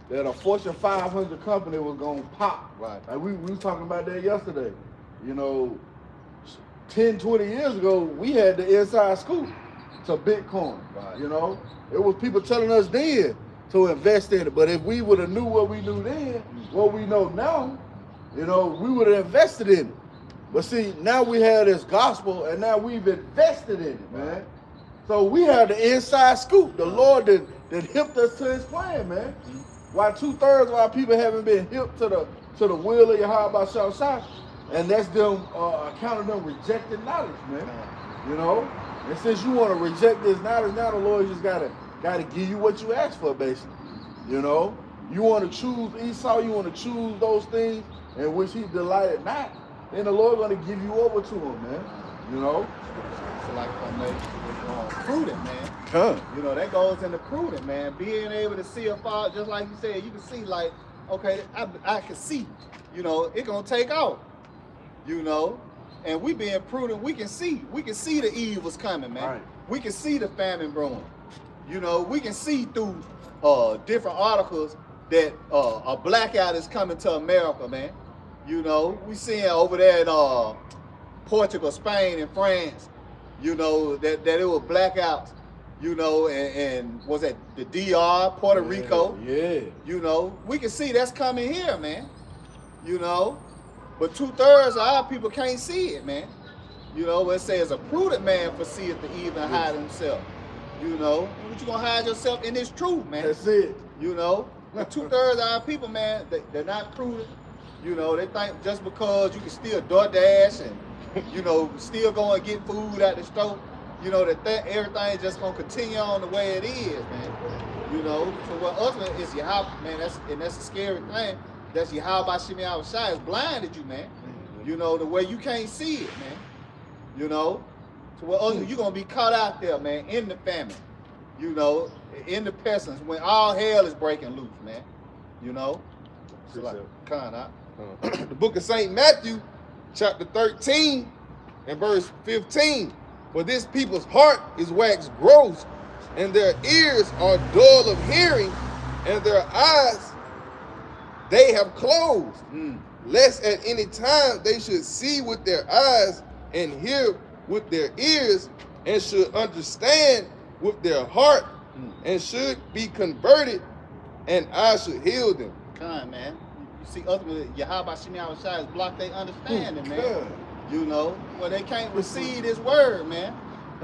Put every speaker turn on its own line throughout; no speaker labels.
that a Fortune 500 company was gonna pop.
Right.
Like we was talking about that yesterday. You know, 10, 20 years ago, we had the inside scoop to Bitcoin.
Right.
You know, it was people telling us then to invest in it. But if we would have knew what we knew then, what we know now, you know, we would have invested in it. But see, now we have this gospel, and now we've invested in it, man. So we have the inside scoop. The Lord that hipped us to His plan, man. Why 2/3 of our people haven't been hipped to the will of Yahweh Shah, and that's them accounting them rejecting knowledge, man. You know, and since you want to reject this knowledge, now the Lord just gotta give you what you asked for, basically. You know, you want to choose Esau, you want to choose those things in which He delighted not, then the Lord gonna give you over to Him, man. You know.
So like prudent, man.
Huh.
You know, that goes into prudent, man. Being able to see afar, just like you said, you can see like, okay, I can see, you know, it gonna take off. You know, and we being prudent, we can see the evils coming, man.
Right.
We can see the famine brewing. You know, we can see through different articles that a blackout is coming to America, man. You know, we seeing over there in Portugal, Spain, and France, you know, that it was blackouts, you know, and was that the DR, Puerto Rico?
Yeah.
You know, we can see that's coming here, man. You know, but 2/3 of our people can't see it, man. You know, it says a prudent man foreseeth the evil and hide himself. You know, what you gonna hide yourself in this truth, man?
That's it.
You know, but 2/3 of our people, man, they're not prudent. You know, they think just because you can still DoorDash and, you know, still go and get food at the store, you know, that everything just gonna continue on the way it is, man. You know, so what ultimately is Yahweh, man, that's a scary thing. That's Yahweh Shemi Awashai has blinded you, man. You know, the way you can't see it, man. You know, so what ultimately you're gonna be caught out there, man, in the famine. You know, in the pestilence, when all hell is breaking loose, man. You know, so like,
The book of St. Matthew, chapter 13, and verse 15. For this people's heart is waxed gross, and their ears are dull of hearing, and their eyes they have closed, lest at any time they should see with their eyes and hear with their ears, and should understand with their heart, and should be converted, and I should heal them.
Man. You see, ultimately, Yahweh Shemi Awashai has blocked their understanding, man.
Yeah.
You know, well, they can't receive His word, man.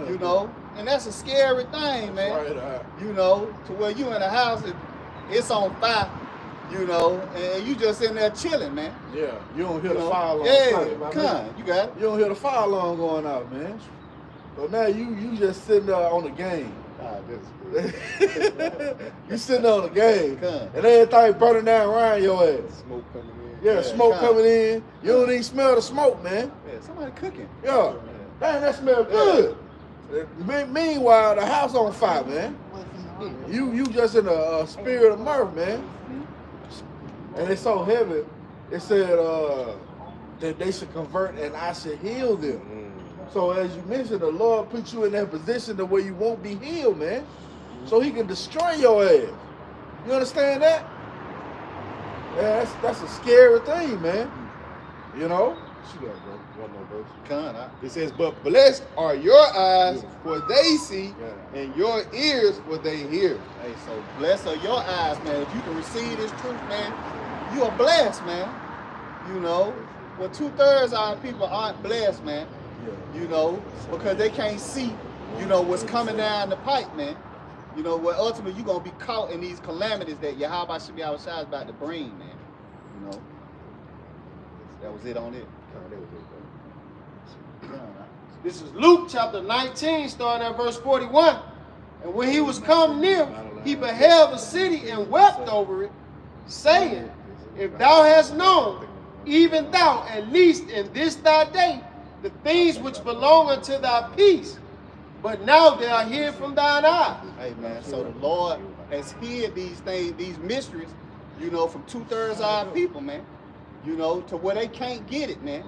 You know, and that's a scary thing, man.
Right.
You know, to where you in a house, it's on fire, you know, and you just in there chilling, man.
Yeah. You don't hear the fire alarm.
You got it.
You don't hear the fire alarm going out, man. So now you just sitting there on the game. You sitting there on the game, and everything burning down around your ass.
Smoke coming in.
Yeah, smoke coming in. You don't even smell the smoke, man.
Yeah, somebody cooking.
Yeah. Damn, that smells good. Meanwhile, the house on fire, man. You just in a spirit of mirth, man. And it's so heavy. It said that they should convert and I should heal them. So as you mentioned, the Lord put you in that position to where you won't be healed, man. So He can destroy your ass. You understand that? Yeah, that's a scary thing, man. You know?
One more verse. It says, but blessed are your eyes, for they see, and your ears, for they hear.
Hey, so blessed are your eyes, man. If you can receive this truth, man, you are blessed, man. You know, well, 2/3 of our people aren't blessed, man. You know, because they can't see, you know, what's coming down the pipe, man. You know, well, ultimately, you're going to be caught in these calamities that Yahweh Shemi Awashai is about to bring, man. You know, that was it on it.
This is Luke chapter 19, starting at verse 41. And when he was come near, he beheld the city and wept over it, saying, if thou hast known, even thou, at least in this thy day, the things which belong unto thy peace, but now they are hid from thine eyes.
Hey, man, so the Lord has hid these things, these mysteries, you know, from 2/3 of our people, man. You know, to where they can't get it, man.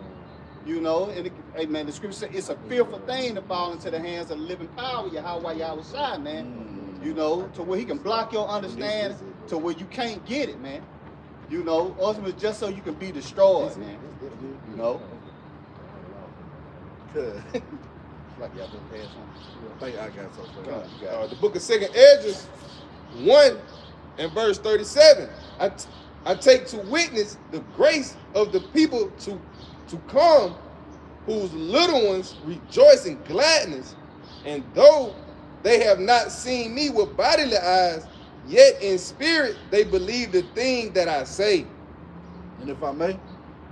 You know, and hey, man, the scripture says it's a fearful thing to fall into the hands of the living power, Yahweh Yahushua, man. You know, to where He can block your understanding, to where you can't get it, man. You know, ultimately just so you can be destroyed, man. You know? Like y'all just passed something.
I think I got something.
The book of 2nd Esdras 1 and verse 37. I take to witness the grace of the people to come, whose little ones rejoice in gladness, and though they have not seen me with bodily eyes, yet in spirit they believe the thing that I say.
And if I may,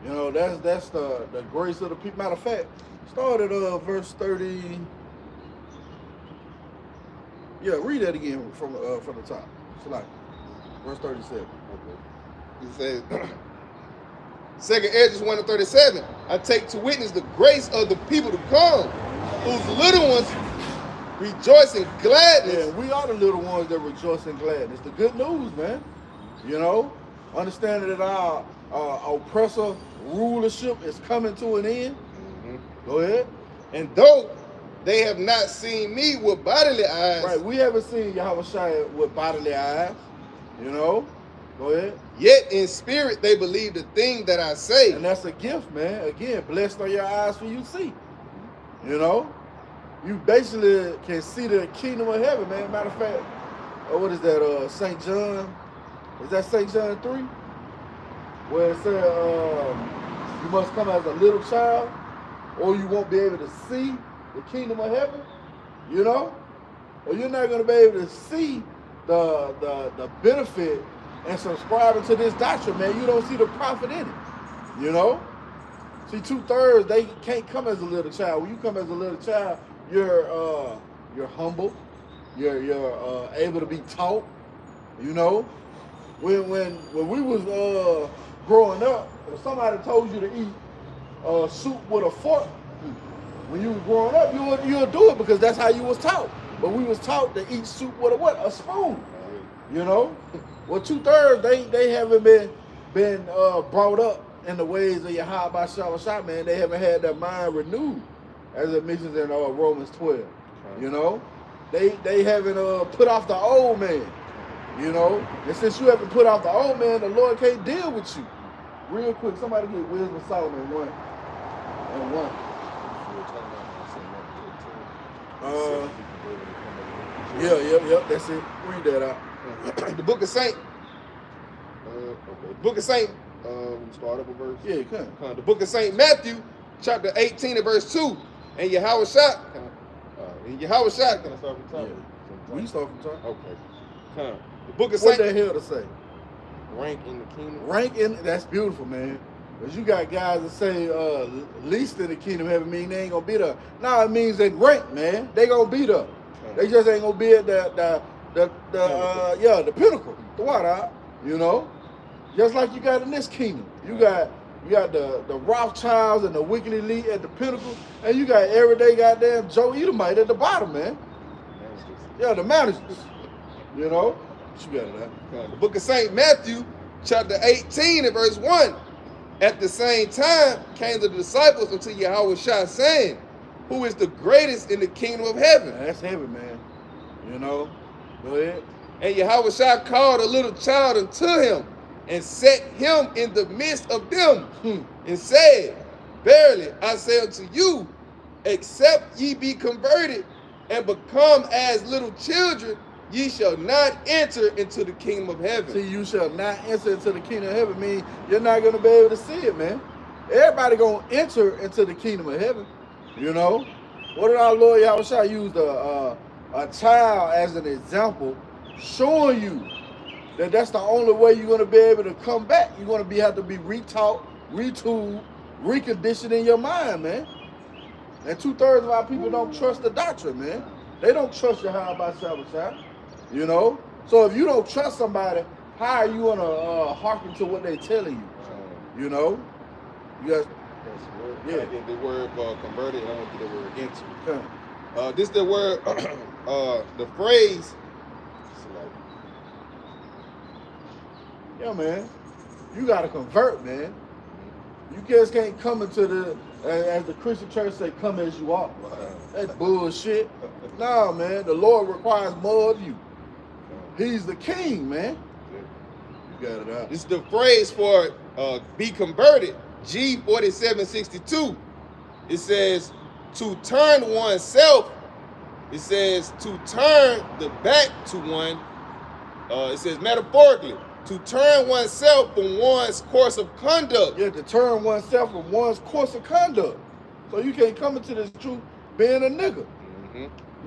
you know, that's the grace of the people. Matter of fact, start at verse 30. Yeah, read that again from the top. It's like verse 37.
He says, 2nd Esdras 1 and 37. I take to witness the grace of the people to come, whose little ones rejoice in gladness.
Yeah, we are the little ones that rejoice in gladness. The good news, man. You know, understanding that our oppressor rulership is coming to an end.
Mm-hmm.
Go ahead.
And though they have not seen me with bodily eyes,
Right, we haven't seen Yahweh with bodily eyes. You know, go ahead.
yet in spirit they believe the thing that I say.
And that's a gift, man. Again, blessed are your eyes for you see. You know, you basically can see the kingdom of heaven, man. Matter of fact, what is that? St. John. Is that St. John 3? Where it said you must come as a little child, or you won't be able to see the kingdom of heaven. You know, or you're not going to be able to see the benefit and subscribing to this doctrine, man. You don't see the profit in it. You know. See, 2/3 they can't come as a little child. When you come as a little child, you're humble. You're able to be taught. You know. When we was growing up, if somebody told you to eat soup with a fork, when you was growing up, you would do it because that's how you was taught. But we was taught to eat soup with a spoon. You know. Well, 2/3 they haven't been brought up in the ways of Yahweh Shah, man. They haven't had their mind renewed, as it mentions in Romans 12. You know, they haven't put off the old man. You know, and since you haven't put off the old man, the Lord can't deal with you. Real quick, somebody get Wisdom of Solomon 1 and 1. Yep, that's it. Read that out.
The book of Saint. Book of Saint. Start up a verse.
Yeah, you can.
The book of Saint Matthew, chapter 18 and verse 2. And Yahweh Shah. Can I start from top?
Yeah. We start from top.
Okay. The book of
What
Saint.
the hell to say?
Rank in the kingdom.
Rank in, that's beautiful, man. Because you got guys that say least in the kingdom of heaven mean they ain't gonna be there. No, it means they rank, man. They gonna be there. They just ain't gonna be at the pinnacle, the water, you know. Just like you got in this kingdom. You got the Rothschilds and the wicked elite at the pinnacle, and you got everyday goddamn Joe Edomite at the bottom, man. Yeah, the managers. You know. What you got of that?
The book of Saint Matthew, chapter 18 and verse 1. At the same time came the disciples unto Yahweh Shah, saying, who is the greatest in the kingdom of heaven?
Man, that's heaven, man. You know. Go ahead.
And Yahweh Shah called a little child unto him, and set him in the midst of them, and said, verily I say unto you, except ye be converted and become as little children, ye shall not enter into the kingdom of heaven.
See, you shall not enter into the kingdom of heaven mean you're not going to be able to see it, man. Everybody going to enter into the kingdom of heaven, you know. What did our Lord Yahweh Shah use a child as an example, showing you that that's the only way you're going to be able to come back. You're going to have to be retaught, retooled, reconditioned in your mind, man. And 2/3 of our people don't trust the doctrine, man. They don't trust Yahweh by Shabbat, you know. So if you don't trust somebody, how are you going to hearken to what they're telling you? You know. You guys.
Yeah. I think the word converted. I don't think the word into.
Okay.
This the word. The phrase.
Yeah, man. You got to convert, man. You just can't come into the, as the Christian church say, come as you are. That's bullshit. Nah, man. The Lord requires more of you. He's the king, man. You got it out.
This is the phrase for be converted. G4762. It says to turn oneself. It says to turn the back to one. It says metaphorically to turn oneself from one's course of conduct.
Yeah, to turn oneself from one's course of conduct. So you can't come into this truth being a nigga.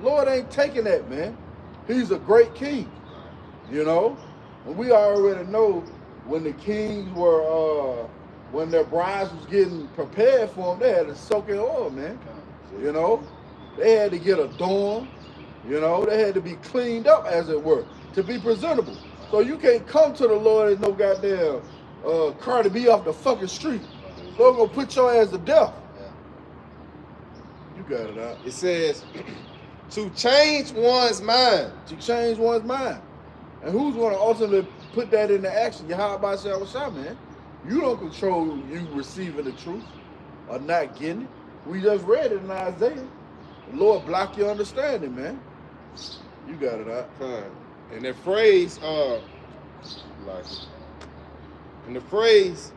Lord ain't taking that, man. He's a great king, you know? And we already know when the kings were, when their brides was getting prepared for them, they had to soak in oil, man. You know? They had to get adorned, you know? They had to be cleaned up, as it were, to be presentable. So you can't come to the Lord as no goddamn Cardi B off the fucking street. Lord gonna put your ass to death. You got it out.
It says to change one's mind.
To change one's mind. And who's going to ultimately put that into action? Yahweh Shah, man. You don't control you receiving the truth or not getting it. We just read it in Isaiah. The Lord block your understanding, man. You got it out.
And that phrase, and the phrase,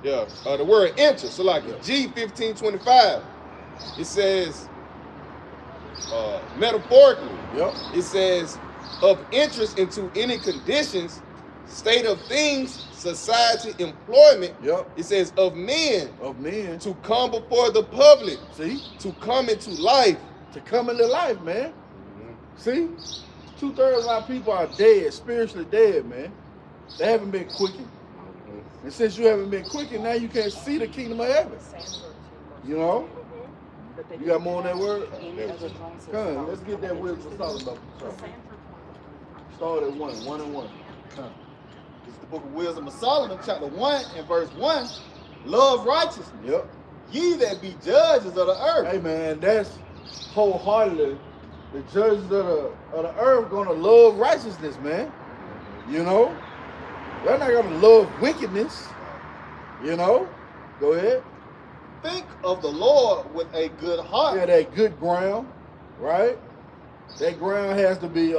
the word enter. So like G1525, it says, metaphorically, it says of interest into any conditions, state of things, society, employment. It says of men.
Of men.
To come before the public.
See?
To come into life.
To come into life, man. See? 2/3 of our people are dead, spiritually dead, man. They haven't been quickened. And since you haven't been quickened, now you can't see the kingdom of heaven. You know? You got more on that word? Come on, let's get that wisdom Solomon. Start at 1 and 1.
This is the book of Wisdom of Solomon, chapter 1 and verse 1. Love righteousness. Ye that be judges of the earth.
Hey man, that's wholeheartedly the judges of the earth gonna love righteousness, man. You know? They're not gonna love wickedness. You know? Go ahead.
Think of the Lord with a good heart.
Yeah, that good ground, right? That ground has to be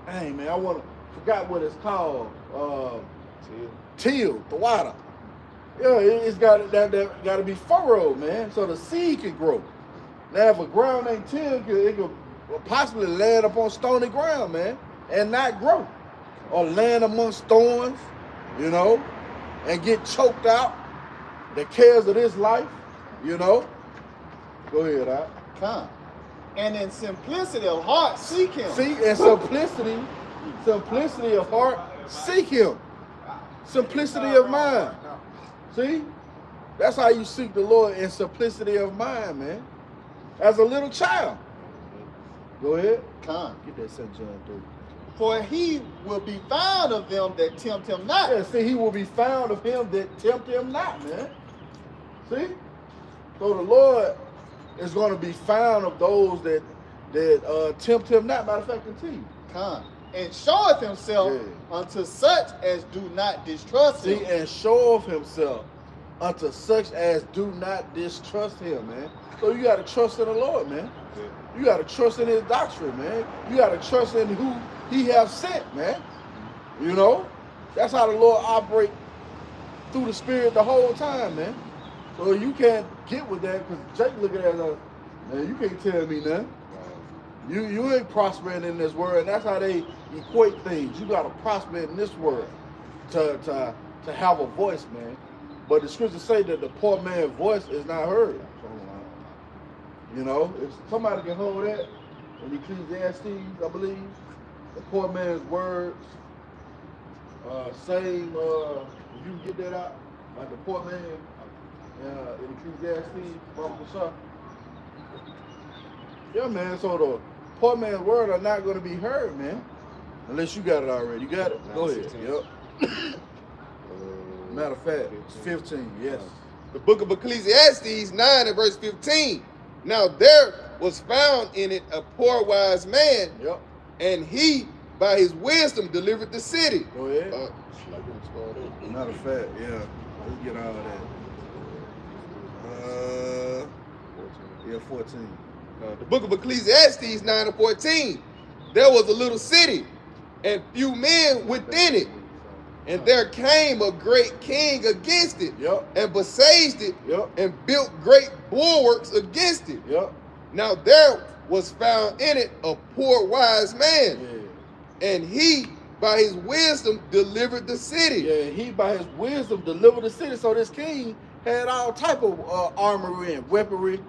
dang man, forgot what it's called. Till the water. Yeah, it's got to be furrowed, man, so the seed can grow. Now, if a ground ain't tilled, it could possibly land up on stony ground, man, and not grow, or land amongst thorns, you know, and get choked out. The cares of this life, you know. Go ahead, Al.
Come. And in simplicity of heart, seek him.
See, and simplicity of heart, seek him. Simplicity of mind. See? That's how you seek the Lord, in simplicity of mind, man. As a little child. Go ahead.
Come.
Get that St. John 3.
For he will be found of them that tempt him not.
Yeah, see, he will be found of him that tempt him not, man. See? So the Lord is going to be found of those that tempt him not. Matter of fact, continue.
Come. And showeth himself unto such as do not distrust him.
See, and showeth himself unto such as do not distrust him, man. So you got to trust in the Lord, man. You got to trust in his doctrine, man. You got to trust in who he have sent, man. You know? That's how the Lord operate through the Spirit the whole time, man. So you can't get with that, because Jake looking at us, man, you can't tell me nothing. You ain't prospering in this world, and that's how they equate things. You got to prosper in this world to have a voice, man. But the scriptures say that the poor man's voice is not heard. You know, if somebody can hold that in Ecclesiastes, I believe, the poor man's words, same, if you can get that out, like the poor man in Ecclesiastes, Baruch. Yeah, man, so the poor man's word are not going to be heard, man, unless you got it already. You got it? Go ahead. Yep. Matter of fact, it's 15, yes.
The book of Ecclesiastes 9 and verse 15. Now there was found in it a poor wise man, and he by his wisdom delivered the city.
Go ahead. Matter of fact, yeah. Let's get all of that. 14.
The book of Ecclesiastes 9:14. There was a little city, and few men within it. And there came a great king against it, and besieged it, and built great bulwarks against it. Now there was found in it a poor wise man, and he by his wisdom delivered the city.
Yeah, he by his wisdom delivered the city. So this king had all type of armory and weaponry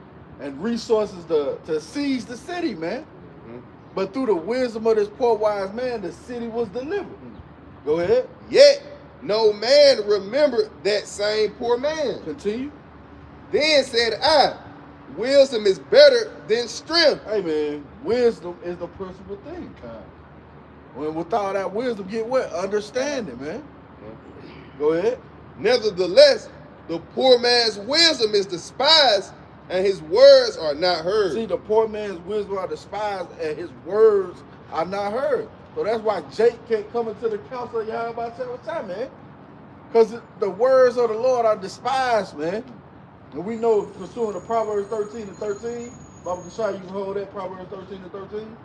and resources to siege the city, man. But through the wisdom of this poor wise man, the city was delivered. Go ahead.
Yet no man remembered that same poor man.
Continue.
Then said I, wisdom is better than strength.
Hey man, wisdom is the principal thing. When without that wisdom, get what? Understanding, man. Go ahead.
Nevertheless, the poor man's wisdom is despised, and his words are not heard.
See, the poor man's wisdom are despised, and his words are not heard. So that's why Jake can't come into the council of Yahweh every time, man. Because the words of the Lord are despised, man. And we know, pursuing the Proverbs 13:13, Baba Kashai, you can hold that, Proverbs 13:13.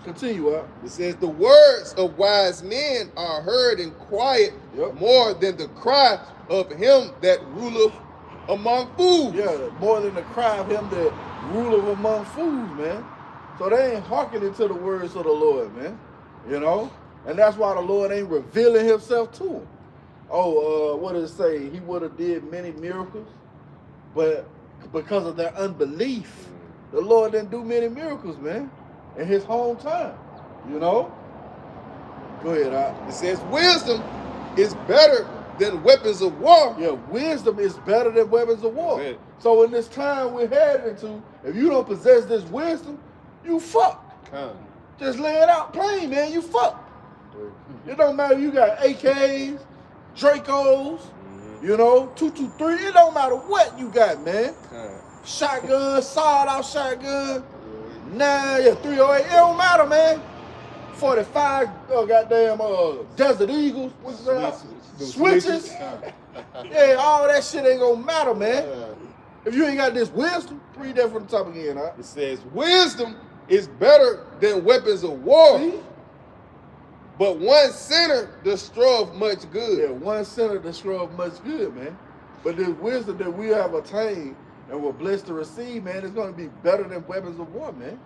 Continue, up.
It says, the words of wise men are heard in quiet more than the cry of him that ruleth among fools.
Yeah, more than the cry of him that ruleth among fools, man. So they ain't hearkening to the words of the Lord, man. You know? And that's why the Lord ain't revealing himself to them. Oh, what does it say? He would have did many miracles, but because of their unbelief, the Lord didn't do many miracles, man, in his hometown. You know? Go ahead, Al.
It says wisdom is better than weapons of war.
Yeah, wisdom is better than weapons of war.
Amen.
So in this time we're headed into, if you don't possess this wisdom, you fuck. Just lay it out plain, man. You fuck. It don't matter if you got AKs, Dracos, you know, 223. It don't matter what you got, man. Shotgun, sawed-off shotgun, 308. It don't matter, man. 45 goddamn Desert Eagles. What's that? Switches. Yeah, all that shit ain't gonna matter, man. If you ain't got this wisdom, read that from the top again, huh?
It says, wisdom is better than weapons of war.
See?
But one sinner destroyeth much good.
Yeah, one sinner destroyeth much good, man. But this wisdom that we have attained and we're blessed to receive, man, is going to be better than weapons of war, man.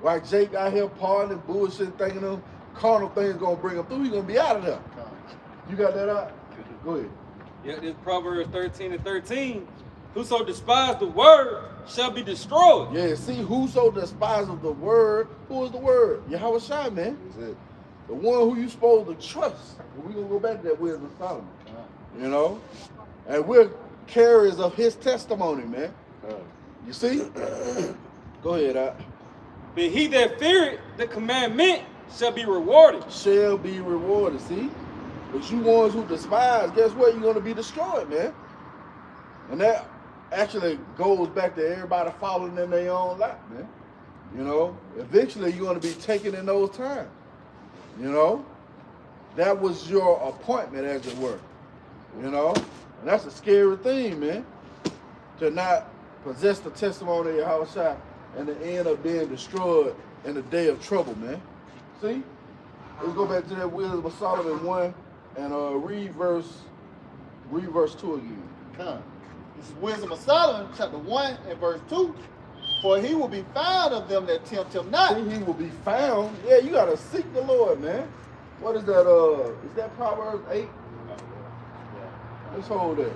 Like Jake out here partying, bullshit, thinking them carnal things going to bring him through, he's going to be out of there. You got that out? Go ahead.
Yeah, this Proverbs 13:13. Whoso despised the word shall be destroyed.
Yeah, see, whoso despiseth the word, who is the word? Yahweh Shai, man.
That's it.
The one who you supposed to trust. We're going to go back to that wisdom of Solomon. You know? And we're carriers of his testimony, man. You see? Go ahead, Al.
But he that feareth the commandment shall be rewarded.
Shall be rewarded, see? But you ones who despise, guess what? You're going to be destroyed, man. And that actually goes back to everybody following in their own lap, man. You know? Eventually, you're going to be taken in those times. You know? That was your appointment, as it were. You know? And that's a scary thing, man. To not possess the testimony of Yahweh Shai and the end of being destroyed in the day of trouble, man. See? Let's go back to that wisdom of Solomon 1 and read verse 2 again.
This is wisdom of Solomon, chapter 1 and verse 2. For he will be found of them that tempt him not.
See, he will be found. Yeah, you gotta seek the Lord, man. What is that? Is that Proverbs 8? Let's hold that.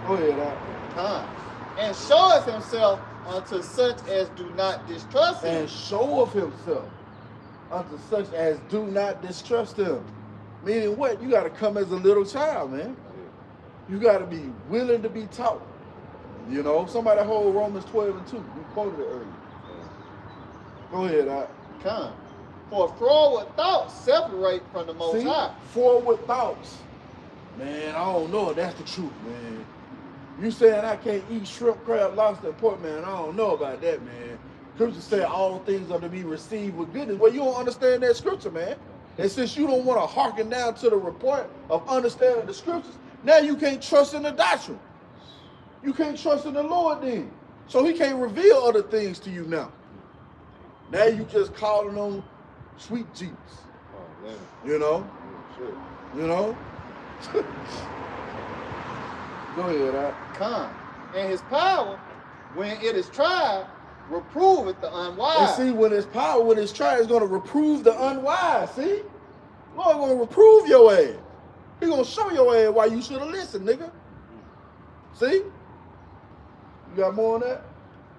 Go ahead, Al.
And showeth himself unto such as do not distrust him.
And showeth himself unto such as do not distrust him. Meaning what? You gotta come as a little child, man. You gotta be willing to be taught. You know, somebody hold Romans 12 and 2. We quoted it earlier. Go ahead, Al.
For forward thoughts separate from the Most High.
Forward thoughts. Man, I don't know if that's the truth, man. You saying I can't eat shrimp, crab, lobster, and pork, man, I don't know about that, man. Scripture said all things are to be received with goodness. Well, you don't understand that scripture, man. And since you don't want to hearken down to the report of understanding the scriptures, now you can't trust in the doctrine. You can't trust in the Lord then. So he can't reveal other things to you now. Now you just calling on sweet Jesus.
Oh, man.
You know?
Sure.
You know? Go ahead, Al.
Come. And his power, when it is tried, reproveth the unwise.
And see, when his power, when it's tried, it's going to reprove the unwise. See? Lord going to reprove your ass. He going to show your ass why you should have listened, nigga. See? You got more on that?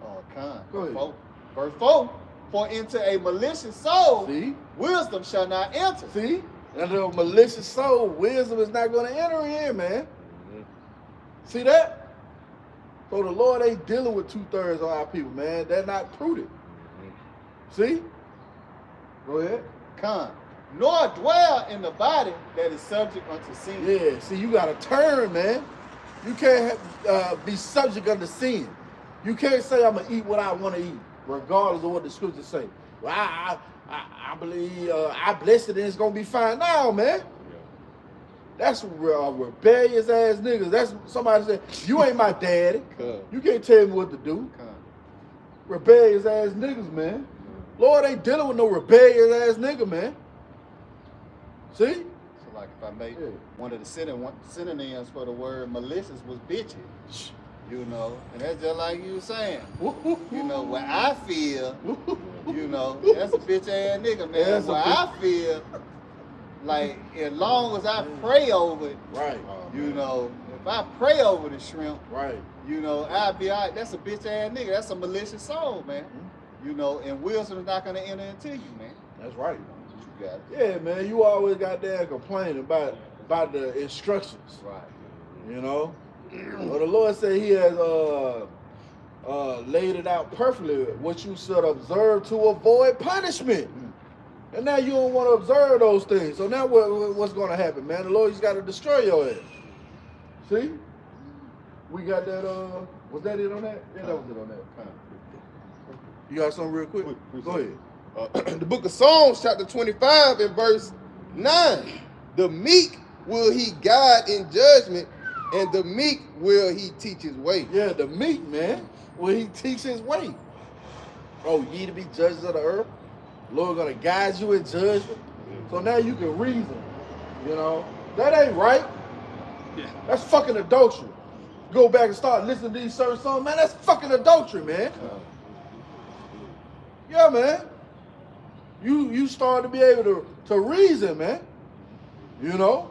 Oh, come.
Go ahead.
Verse 4. For into a malicious soul,
See?
wisdom shall not enter.
See? And the malicious soul, wisdom is not going to enter in, man. See that? So the Lord ain't dealing with 2/3 of our people, man. They're not prudent. See? Go ahead.
Come. Nor dwell in the body that is subject unto sin.
Yeah, see, you got to turn, man. You can't be subject unto sin. You can't say, I'm going to eat what I want to eat, regardless of what the scriptures say. Well, I believe I blessed it and it's going to be fine. No, man. That's rebellious ass niggas. That's somebody said, you ain't my daddy. You can't tell me what to do. Rebellious ass niggas, man. Lord ain't dealing with no rebellious ass nigga, man. See?
So like if I make one of the synonyms for the word malicious was bitchy. You know, and that's just like you were saying. You know, what I feel, you know, that's a bitch ass nigga, man.
That's
what I feel, like, as long as I pray over it,
Right.
you know, if I pray over the shrimp,
Right.
you know, I'll be all right. That's a bitch ass nigga. That's a malicious soul, man. You know, and wisdom is not going to enter into you, man.
That's right.
You got it.
Yeah, man, you always got there complaining about the instructions.
Right.
You know? Well, the Lord said he has laid it out perfectly, what you should observe to avoid punishment. And now you don't want to observe those things. So now what's going to happen, man? The Lord just got to destroy your ass. See? We got that, was that it on that? Yeah, that was it on that. You got something real quick? Go ahead.
The book of Psalms, chapter 25 and verse 9. The meek will he guide in judgment, and the meek will he teach his way.
Yeah, the meek, man, will he teach his way. Oh, ye to be judges of the earth? Lord gonna guide you in judgment. So now you can reason, you know. That ain't right.
Yeah.
That's fucking adultery. Go back and start listening to these certain songs, man, that's fucking adultery, man. Yeah, man. You start to be able to reason, man. You know?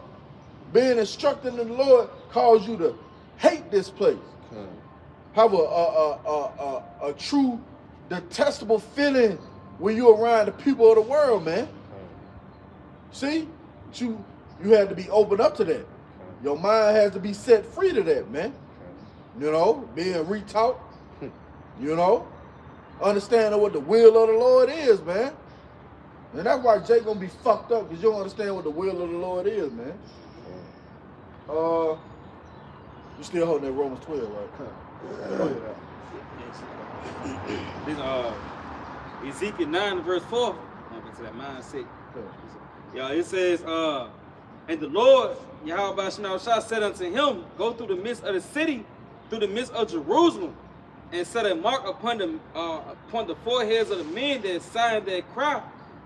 Being instructed in the Lord calls you to hate this place. Have a true detestable feeling when you're around the people of the world, man. See? You had to be open up to that. Your mind has to be set free to that, man. You know, being retaught. You know? Understanding what the will of the Lord is, man. And that's why Jake gonna be fucked up, because you don't understand what the will of the Lord is, man. You still holding that Romans 12, right?
This Ezekiel 9 verse 4. I'm into that mindset. Yeah, it says, and the Lord, Yahweh Shah, said unto him, go through the midst of the city, through the midst of Jerusalem, and set a mark upon the foreheads of the men that sign that cry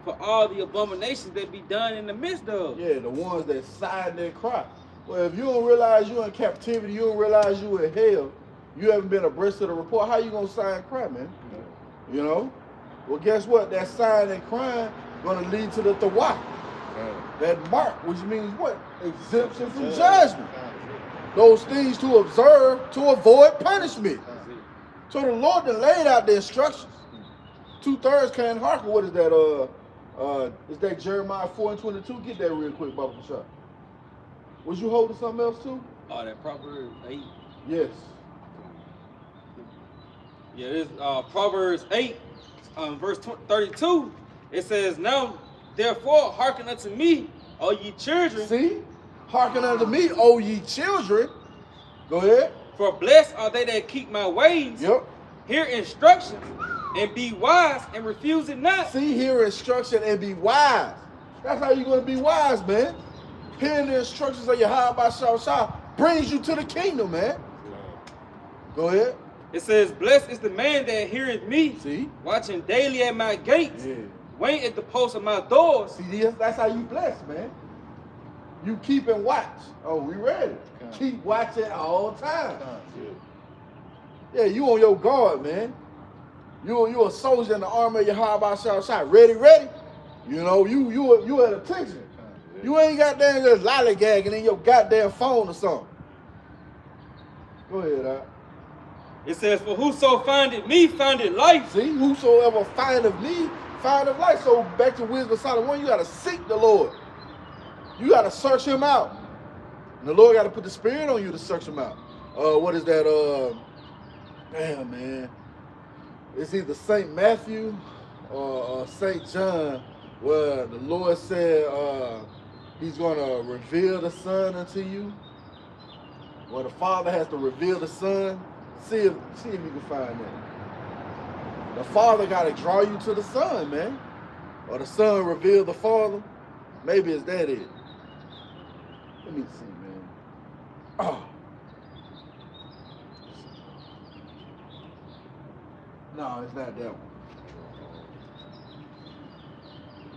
for all the abominations that be done in the midst of.
Yeah, the ones that sign their cry. Well, if you don't realize you're in captivity, you don't realize you in hell, you haven't been abreast of the report, how you gonna sign cry, man? You know? Well, guess what? That sign and crime gonna lead to the tawaf. That mark, which means what? Exemption from judgment. Those things to observe to avoid punishment. So the Lord done laid out the instructions. 2/3 can't hearken. What is that? Is that Jeremiah 4:22? Get that real quick, Bubba Shot. Was you holding something else too?
Oh, that Proverbs 8.
Yes.
Yeah, this Proverbs 8, verse 32. It says, now, therefore, hearken unto me, O ye children.
See? Hearken unto me, O ye children. Go ahead.
For blessed are they that keep my ways.
Yep.
Hear instructions, and be wise, and refuse it not.
See, hear instruction and be wise. That's how you're going to be wise, man. Hearing the instructions of your Yahweh Shah brings you to the kingdom, man. Go ahead.
It says, blessed is the man that heareth me,
See?
watching daily at my gates,
Yeah.
wait at the post of my doors.
See, that's how you bless, man. You keep and watch. Oh, we ready. Keep watching all the time. Yeah, you on your guard, man. You a soldier in the army of Yahweh shot. Ready. You know, you at attention. You ain't got damn just lollygagging in your goddamn phone or something. Go ahead, Doc.
It says, for whoso findeth me, findeth life.
See, whosoever findeth me, findeth life. So back to Wisdom Solid 1, you gotta seek the Lord. You gotta search him out. And the Lord gotta put the spirit on you to search him out. What is that? Damn, man. It's either St. Matthew or St. John, where the Lord said he's gonna reveal the Son unto you. Where the Father has to reveal the Son. See if you can find that. The Father gotta draw you to the Son, man. Or the Son reveal the Father. Maybe it's that it. Let me see, man. Oh. No, it's not that one.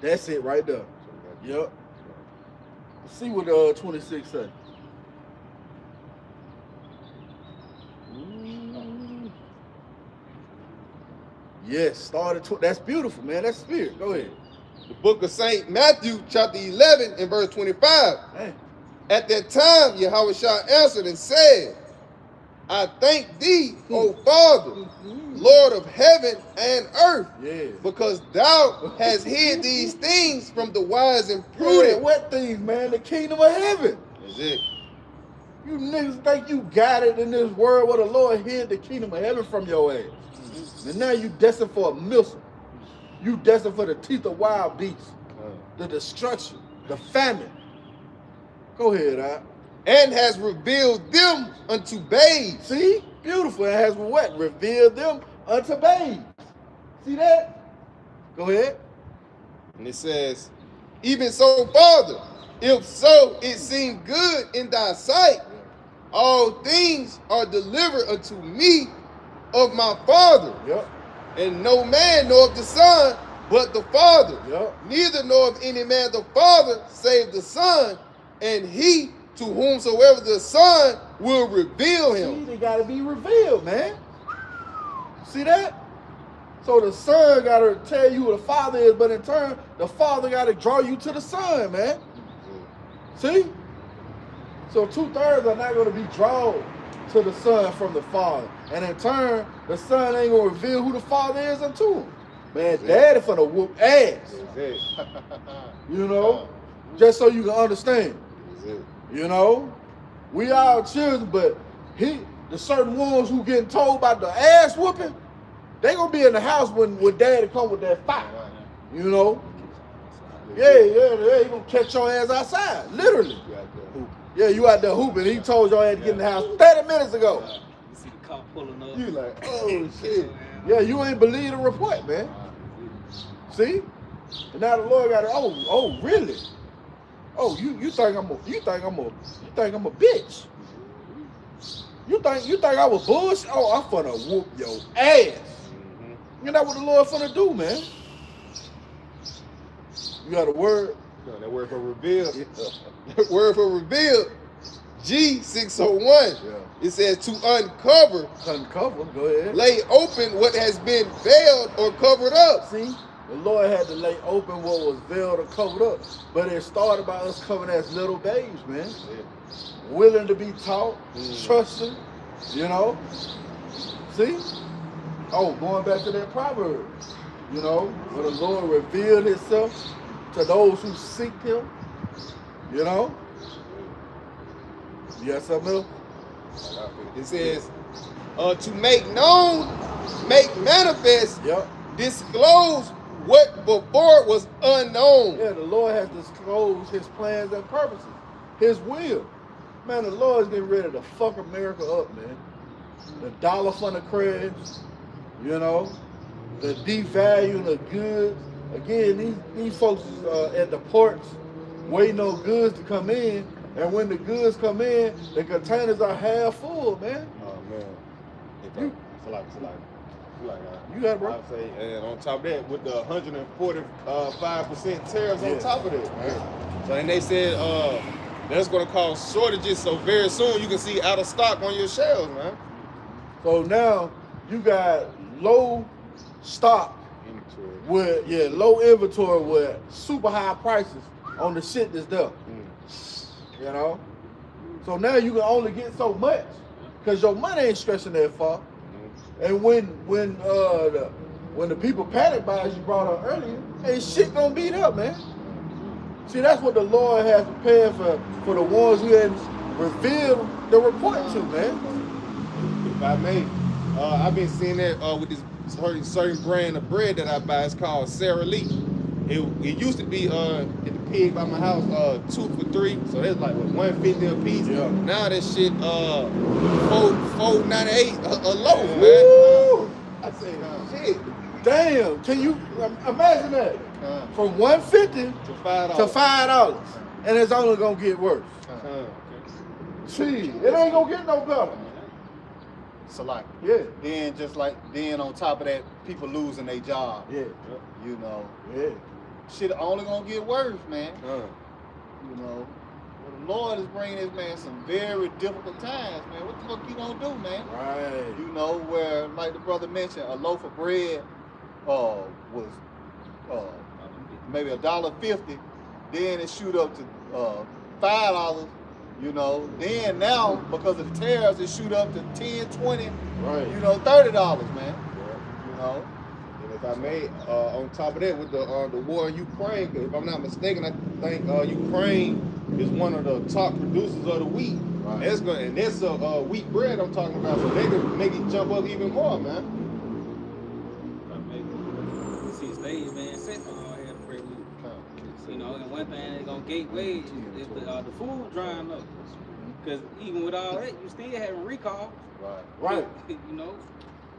That's it right there. Yep. Let's see what 26 say. Yes, started. That's beautiful, man. That's spirit. Go ahead.
The book of St. Matthew, chapter 11, and verse 25.
Hey.
At that time, Yahweh answered and said, I thank thee, O Father, Lord of heaven and earth, because thou hast hid these things from the wise and prudent.
What things, man? The kingdom of heaven.
That's it.
You niggas think you got it in this world where the Lord hid the kingdom of heaven from your ass. And now you destined for a missile. You destined for the teeth of wild beasts, the destruction, the famine. Go ahead, Al.
And has revealed them unto babes.
See? Beautiful. It has what? Revealed them unto babes. See that? Go ahead.
And it says, even so, Father, if so it seem good in thy sight, all things are delivered unto me of my Father.
Yep.
And no man knoweth the Son but the Father.
Yep.
Neither knoweth any man the Father save the Son, and he to whomsoever the Son will reveal him.
See, they gotta be revealed, man. See that? So the Son gotta tell you who the Father is, but in turn, the Father gotta draw you to the Son, man. See? So 2/3 are not gonna be drawn to the Son from the Father. And in turn, the Son ain't gonna reveal who the Father is unto him. Man, Daddy finna whoop ass. You know? Just so you can understand. You know? We all children, but the certain ones who getting told about the ass whooping, they gonna be in the house when Daddy come with that fire. You know? Yeah, he gonna catch your ass outside, literally. Yeah, you out there hooping. He told y'all had to get in the house 30 minutes ago.
You see the cop pulling up.
You like, oh shit.
Yeah, you ain't believe the report, man. See? And now the Lord got it. Oh, really? Oh, you think I'm a bitch? You think I was bullshit? Oh, I'm finna whoop your ass. You know what the Lord finna do, man? You got a word?
No, that word for revealed. That word for revealed. G601. It says to uncover.
Uncover, go ahead.
Lay open what has been veiled or covered up.
See? The Lord had to lay open what was veiled or covered up. But it started by us coming as little babes, man. Willing to be taught, trusting, you know? See? Oh, going back to that proverb, you know, where the Lord revealed himself to those who seek him, you know? You got something else?
It says, to make known, make manifest, disclose what before was unknown.
Yeah, the Lord has disclosed his plans and purposes, his will. Man, the Lord's getting ready to fuck America up, man. The dollar from the crabs, you know, the devaluing of goods. Again, these folks at the ports waiting on goods to come in, and when the goods come in, the containers are half full, man.
Oh man.
You got it, bro.
I'd say, and on top of that, with the 145% tariffs on top of that, man. So, and they said that's going to cause shortages. So very soon you can see out of stock on your shelves, man.
So now you got low stock
Inventory.
with low inventory with super high prices on the shit that's there. You know? So now you can only get so much because your money ain't stretching that far. And when the people panic buy, as you brought up earlier, ain't shit gonna beat up, man. See, that's what the Lord has prepared for the ones who had revealed the report to, man.
If I may, I've been seeing that with this certain brand of bread that I buy. It's called Sara Lee. It used to be at the pig by my house 2 for $3, so that's like what, $1.50 a piece.
Yeah.
Now that shit $4.98 a loaf, man.
Woo!
I say, shit,
Damn, can you imagine that? From $1.50
to $5.
to $5, and it's only gonna get worse. See, it ain't gonna get no better.
Salaki.
Yeah,
Then on top of that, people losing their job.
yeah,
You know,
yeah.
shit only gonna get worse, man.
Uh,
You know, well, the Lord is bringing this man some very difficult times, man. What the fuck you gonna do, man?
Right.
You know, where like the brother mentioned, a loaf of bread was maybe $1.50. Then it shoot up to $5. You know, then now because of the tariffs, it shoot up to $10, $20,
Right.
you know, $30, man. You know.
and if I may, on top of that, with the war in Ukraine, 'cause if I'm not mistaken, I think Ukraine is one of the top producers of the wheat.
Right.
That's wheat bread I'm talking about, so they can make it jump up even more, man.
You see, stage man, set for all here pretty week. You know, and one thing that's gonna gateway is the food drying up. Because even with all that, you still having recalls.
Right.
You know,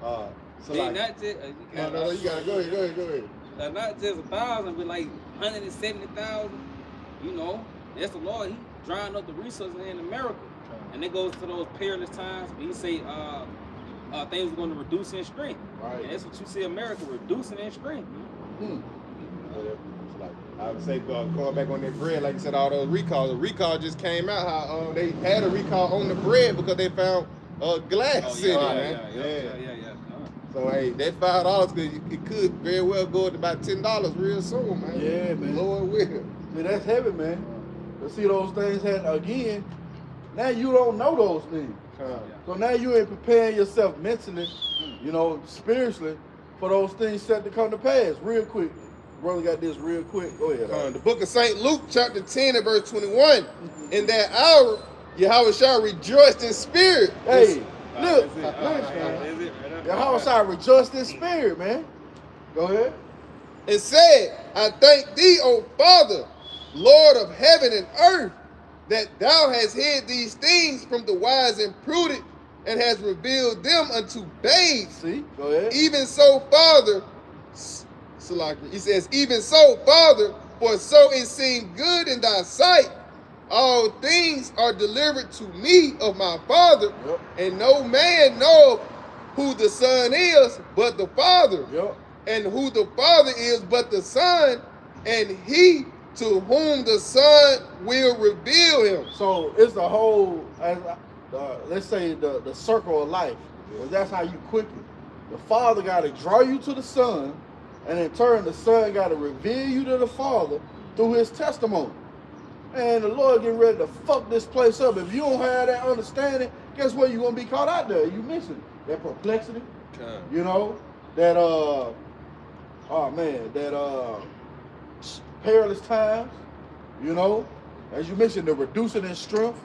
So
they
like,
not just
no, you gotta go ahead.
not just 1,000, but like 170,000. You know, that's the Lord. He drying up the resources in America, and it goes to those perilous times. But he say things are going to reduce in strength.
Right.
And that's what you see America reducing in strength.
I would say going back on that bread, like you said, all those recalls. The recall just came out how they had a recall on the bread because they found glass in it, man.
Yeah.
So hey, that $5 it could very well go to about $10 real soon, man.
Yeah, man.
Lord will.
See, that's heavy, man. To see those things happen again, now you don't know those things. So now you ain't preparing yourself mentally, you know, spiritually, for those things set to come to pass. Real quick. Brother got this real quick. Go ahead.
The book of St. Luke, chapter 10 and verse 21. In that hour, Yahweh shall rejoice in spirit.
Hey, look,
That's it.
Yahweh shall rejoice in spirit, man. Go ahead.
And said, I thank thee, O Father, Lord of heaven and earth, that thou hast hid these things from the wise and prudent, and hast revealed them unto babes.
See, go ahead.
Even so, Father, he says, even so, Father, for so it seemed good in thy sight. All things are delivered to me of my Father,
Yep.
and no man knoweth who the Son is but the Father,
Yep.
and who the Father is but the Son, and he to whom the Son will reveal him.
So it's the whole, let's say the circle of life. Well, that's how you quicken. The Father got to draw you to the Son, and in turn, the Son got to reveal you to the Father through his testimony. And the Lord getting ready to fuck this place up. If you don't have that understanding, guess what? You're going to be caught out there. You missing that perplexity, you know, that, perilous times, you know, as you mentioned, the reducing in strength,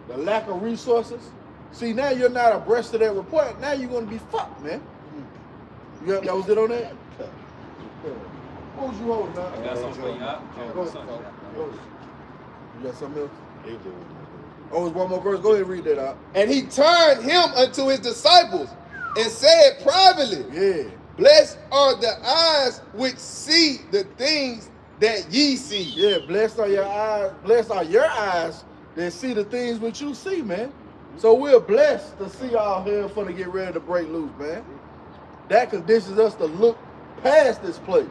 the lack of resources. See, now you're not abreast of that report. Now you're going to be fucked, man. That was it on that? What was you holding, man?
I got something for you.
Go ahead. You got something else? Oh, it's one more verse. Go ahead and read that out.
And he turned him unto his disciples and said privately,
Yeah.
blessed are the eyes which see the things that ye see.
Yeah, blessed are your eyes. Blessed are your eyes that see the things which you see, man. So we're blessed to see our hell for to get ready to break loose, man. That conditions us to look past this place,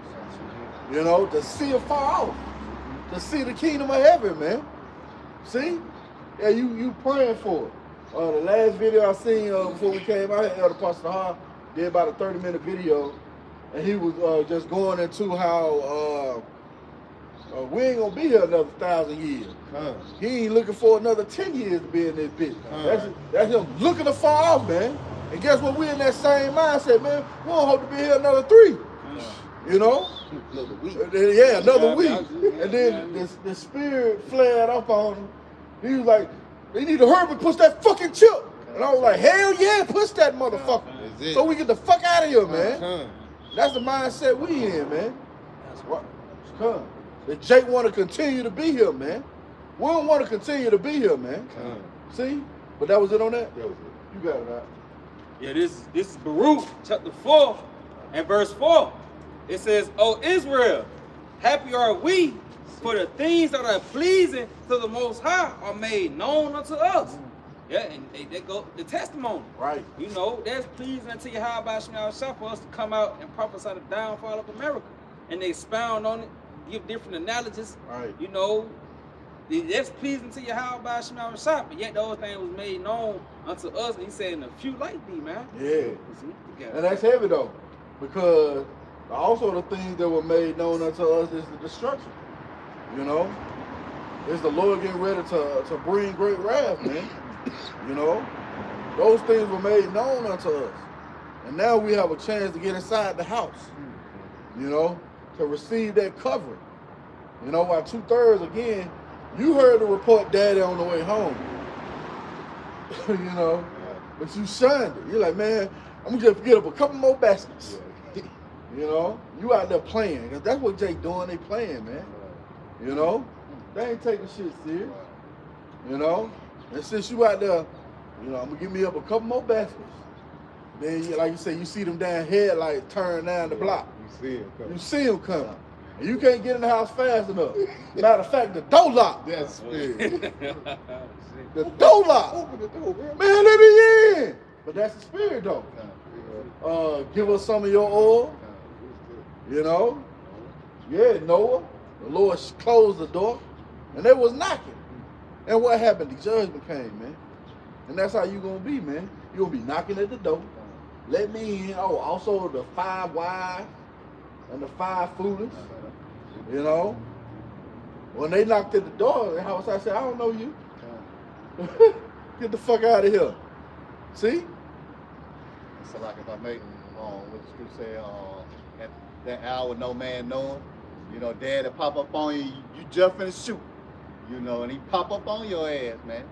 you know, to see it far off, to see the kingdom of heaven, man. See? Yeah, you praying for it. The last video I seen before we came out here, Elder Pastor Har did about a 30-minute video, and he was just going into how we ain't gonna be here another 1,000 years. He ain't looking for another 10 years to be in this bitch. That's him looking afar off, man. And guess what? We in that same mindset, man. We don't hope to be here another 3. You know?
Another week.
Yeah, another week. And then the spirit flared up on him. He was like, they need to hurry and push that fucking chip. And I was like, hell yeah, push that motherfucker. So we get the fuck out of here, man. That's the mindset we in, man. That's what. Come. That Jake want to continue to be here, man. We don't want to continue to be here, man. See? But that was it on that? That was it. You got it, right?
Yeah, this is Baruch chapter 4 and verse 4. It says, O Israel, happy are we, for the things that are pleasing to the Most High are made known unto us. Yeah, and they go the testimony.
Right.
You know, that's pleasing unto Yahweh Shemel Shah for us to come out and prophesy the downfall of America. And they expound on it, give different analogies.
Right.
You know, that's pleasing to Yahweh Shemel Shah, but yet those things was made known unto us. And he said, in a few like thee, man.
Yeah. And that's heavy though, because also the things that were made known unto us is the destruction. You know, it's the Lord getting ready to bring great wrath, man. You know, those things were made known unto us, and now we have a chance to get inside the house. You know, to receive that covering. You know, while 2/3 again, you heard the report, Daddy, on the way home. You know, but you shunned it. You're like, man, I'm gonna just get up a couple more baskets. You know, you out there playing, because that's what Jake doing. They playing, man. You know, they ain't taking shit serious. You know, and since you out there, you know, I'm gonna give me up a couple more baskets. Then, like you say, you see them damn headlights turn down the block. You see them coming. And you can't get in the house fast enough. Matter of fact, the door locked.
That's spirit.
The door locked.
Open the door, man.
Man, let me in. But that's the spirit, though. Give us some of your oil. You know? Yeah, Noah. The Lord closed the door, and they was knocking. And what happened? The judgment came, man. And that's how you gonna be, man. You gonna be knocking at the door. Let me in. Oh, also the 5 wise and the 5 foolish. You know, when they knocked at the door, the house, I said, I don't know you. Get the fuck out of here. See?
So like if I make what the scripture say, at that hour no man knowing, you know, Dad will pop up on you, you jump and shoot, you know, and he pop up on your ass, man.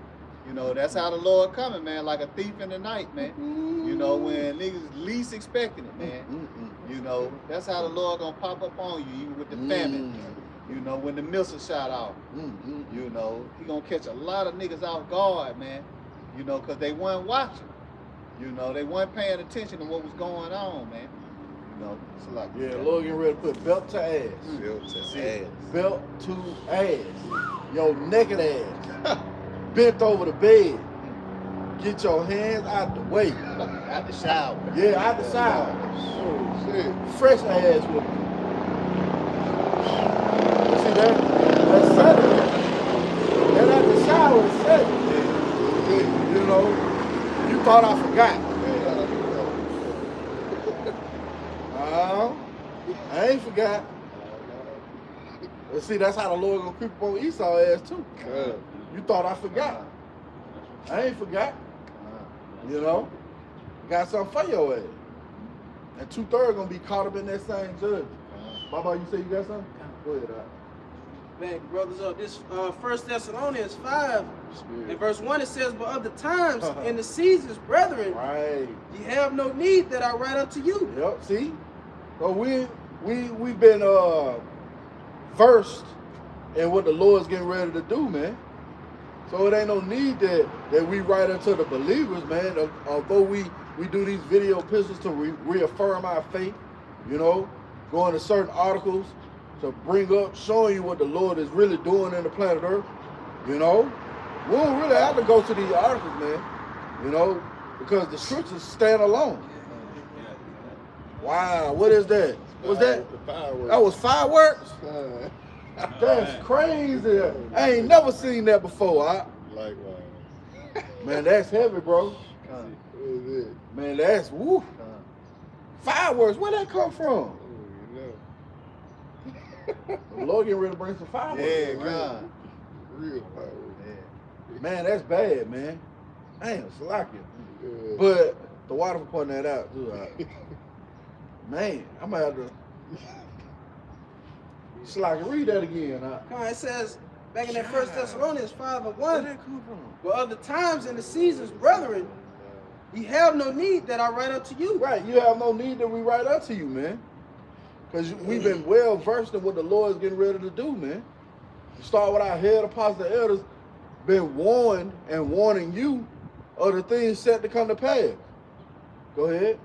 You know, that's how the Lord coming, man, like a thief in the night, man. You know, when niggas least expecting it, man. You know, that's how the Lord gonna pop up on you, even with the famine. You know, when the missile shot out. You know, he gonna catch a lot of niggas off guard, man. You know, cause they weren't watching. You know, they weren't paying attention to what was going on, man. You know, it's like
Lord getting ready to put belt to ass.
Belt to ass.
Belt to ass. Your naked ass. Bent over the bed. Get your hands out the way.
out the shower.
Yeah, out the shower.
Oh, shit.
Fresh ass whooping. You see that? That's Saturday. That out the shower is Saturday. You know, you thought I forgot. I ain't forgot. But see, that's how the Lord gonna creep up on Esau's ass too. You thought I forgot. I ain't forgot. You know, got something for your ass. And 2/3 gonna be caught up in that same judge. Baba, you say you got something? Go ahead.
Man, brothers up. This 1 Thessalonians 5 and verse 1, it says, but of the times and the seasons, brethren,
Right.
ye have no need that I write unto you.
Yep. See, so we've been versed in what the Lord's getting ready to do, man. So it ain't no need that we write unto the believers, man. Although we do these video epistles to reaffirm our faith, you know, going to certain articles to bring up, showing you what the Lord is really doing in the planet Earth, you know. We don't really have to go to these articles, man. You know, because the scriptures stand alone. Wow, what is that? Was that?
The fireworks.
That was fireworks?
Uh,
That's crazy. I ain't never seen that before.
Likewise.
Man, that's heavy, bro.
What is it?
Man, that's woo. Fireworks, where that come from?
Oh, you
The Lord getting ready to bring some fireworks.
Yeah,
man.
God.
Real fireworks.
Man, that's bad, man. Damn, Salakia.
Yeah.
But the water for pointing that out, too. Man, I'm gonna have to. Salakia, read that again.
Come on, it says back in that 1 Thessalonians 5 and
Where
1.
that come from?
But other times and the seasons, brethren, ye have no need that I write unto you.
Right, you have no need that we write unto you, man. Because we've been well versed in what the Lord is getting ready to do, man. Start with our head apostle elders, been warned and warning you of the things set to come to pass. Go ahead.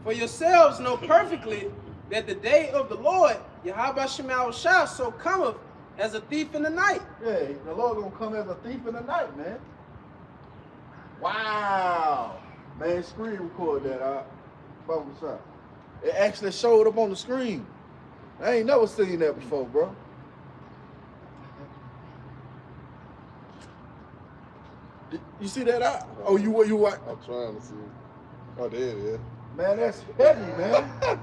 For yourselves know perfectly that the day of the Lord, Yahweh Shema Shah, so cometh as a thief in the night.
Yeah, the Lord gonna come as a thief in the night, man. Wow. Man, screen record that, Bubble shot. It actually showed up on the screen. I ain't never seen that before, bro. You see that? Oh, you what?
I'm trying to see. Oh, there it is.
Man, that's heavy, man.